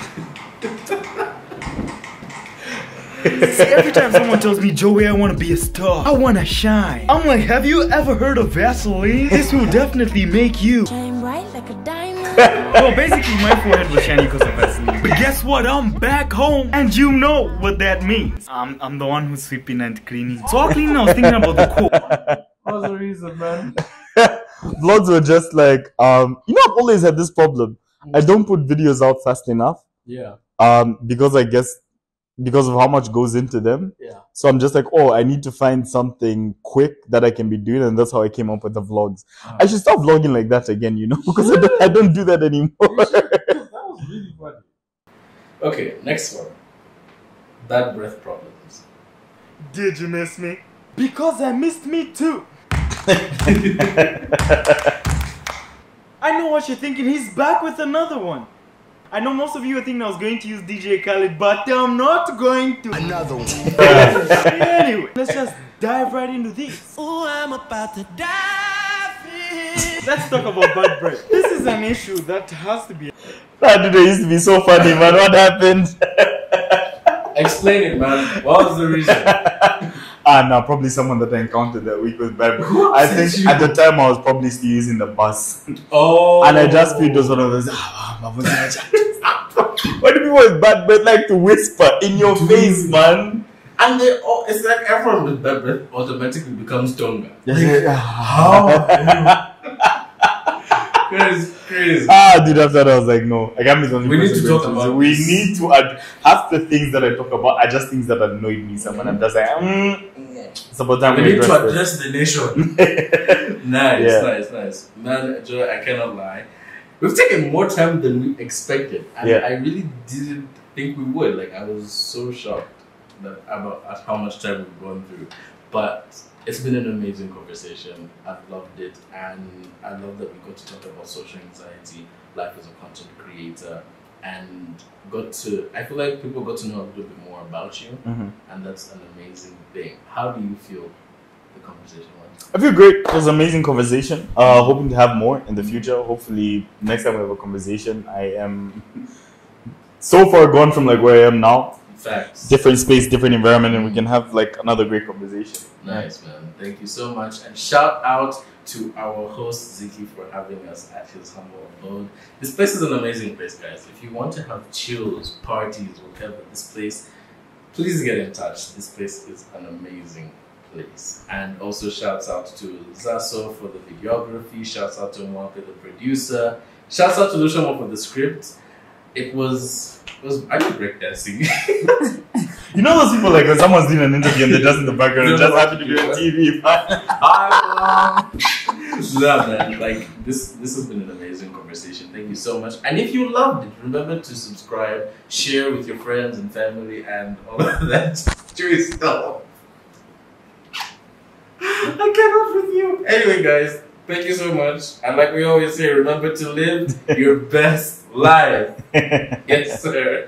See, every time someone tells me, Joey, I want to be a star, I want to shine. I'm like, have you ever heard of Vaseline? This will definitely make you. Shine bright like a diamond. Well, basically, my forehead was shiny because of Vaseline. But guess what? I'm back home, and you know what that means. I'm the one who's sweeping and cleaning. So all cleaning, I was thinking about the quote. What's the reason, man? Vlogs were just like, you know, I've always had this problem. I don't put videos out fast enough. Yeah. Because I guess because of how much goes into them. Yeah. So I'm just like, oh, I need to find something quick that I can be doing, and that's how I came up with the vlogs. I should start vlogging like that again, you know, because I don't do that anymore. That was really funny. Okay, next one. Bad breath problems. Did you miss me? Because I missed me too. I know what you're thinking. He's back with another one. I know most of you are thinking I was going to use DJ Khaled, but I'm not going to. Another one. Anyway, let's just dive right into this. Oh, I'm about to dive in. Let's talk about bad breath. This is an issue that has to be. That dude used to be so funny, man. What happened? Explain it, man. What was the reason? No, probably someone that I encountered that week with bad breath. I think at the time I was probably still using the bus. Oh. And I just feel those one of those. Why do people with bad breath like to whisper in your face, man? And they all, it's like everyone with bad breath automatically becomes Tonga. How? Crazy. Dude, after that I was like, no, I can't be the only We need person to going talk through about this. We this. need to half the things that I talk about are just things that annoyed me. Someone I'm just like, it's about time We we need to address address the nation. Nice, Yeah. nice. Man, Joe, I cannot lie. We've taken more time than we expected. And Yeah. I really didn't think we would. Like, I was so shocked at how much time we've gone through. But it's been an amazing conversation. I've loved it. And I love that we got to talk about social anxiety, life as a content creator, and I feel like people got to know a little bit more about you. And that's an amazing thing. How do you feel the conversation went? I feel great. It was an amazing conversation. Hoping to have more in the future. Hopefully, next time we have a conversation, I am so far gone from like where I am now. Facts. Different space, different environment, and we can have like another great conversation. Nice, man. Thank you so much. And shout out to our host, Ziki, for having us at his humble abode. This place is an amazing place, guys. If you want to have chills, parties, whatever, this place, please get in touch. This place is an amazing place. And also shouts out to Zaso for the videography. Shouts out to Mwape, the producer. Shouts out to Lushomo for the script. It was I did breakdancing. You know those people like when someone's doing an interview and they're just in the background, they're just happy to be on TV. Yeah, man. Like this has been an amazing conversation. Thank you so much. And if you loved it, remember to subscribe, share with your friends and family, and all of that. Chewy stuff. I cannot with you. Anyway, guys, thank you so much. And like we always say, remember to live your best life. Yes, sir.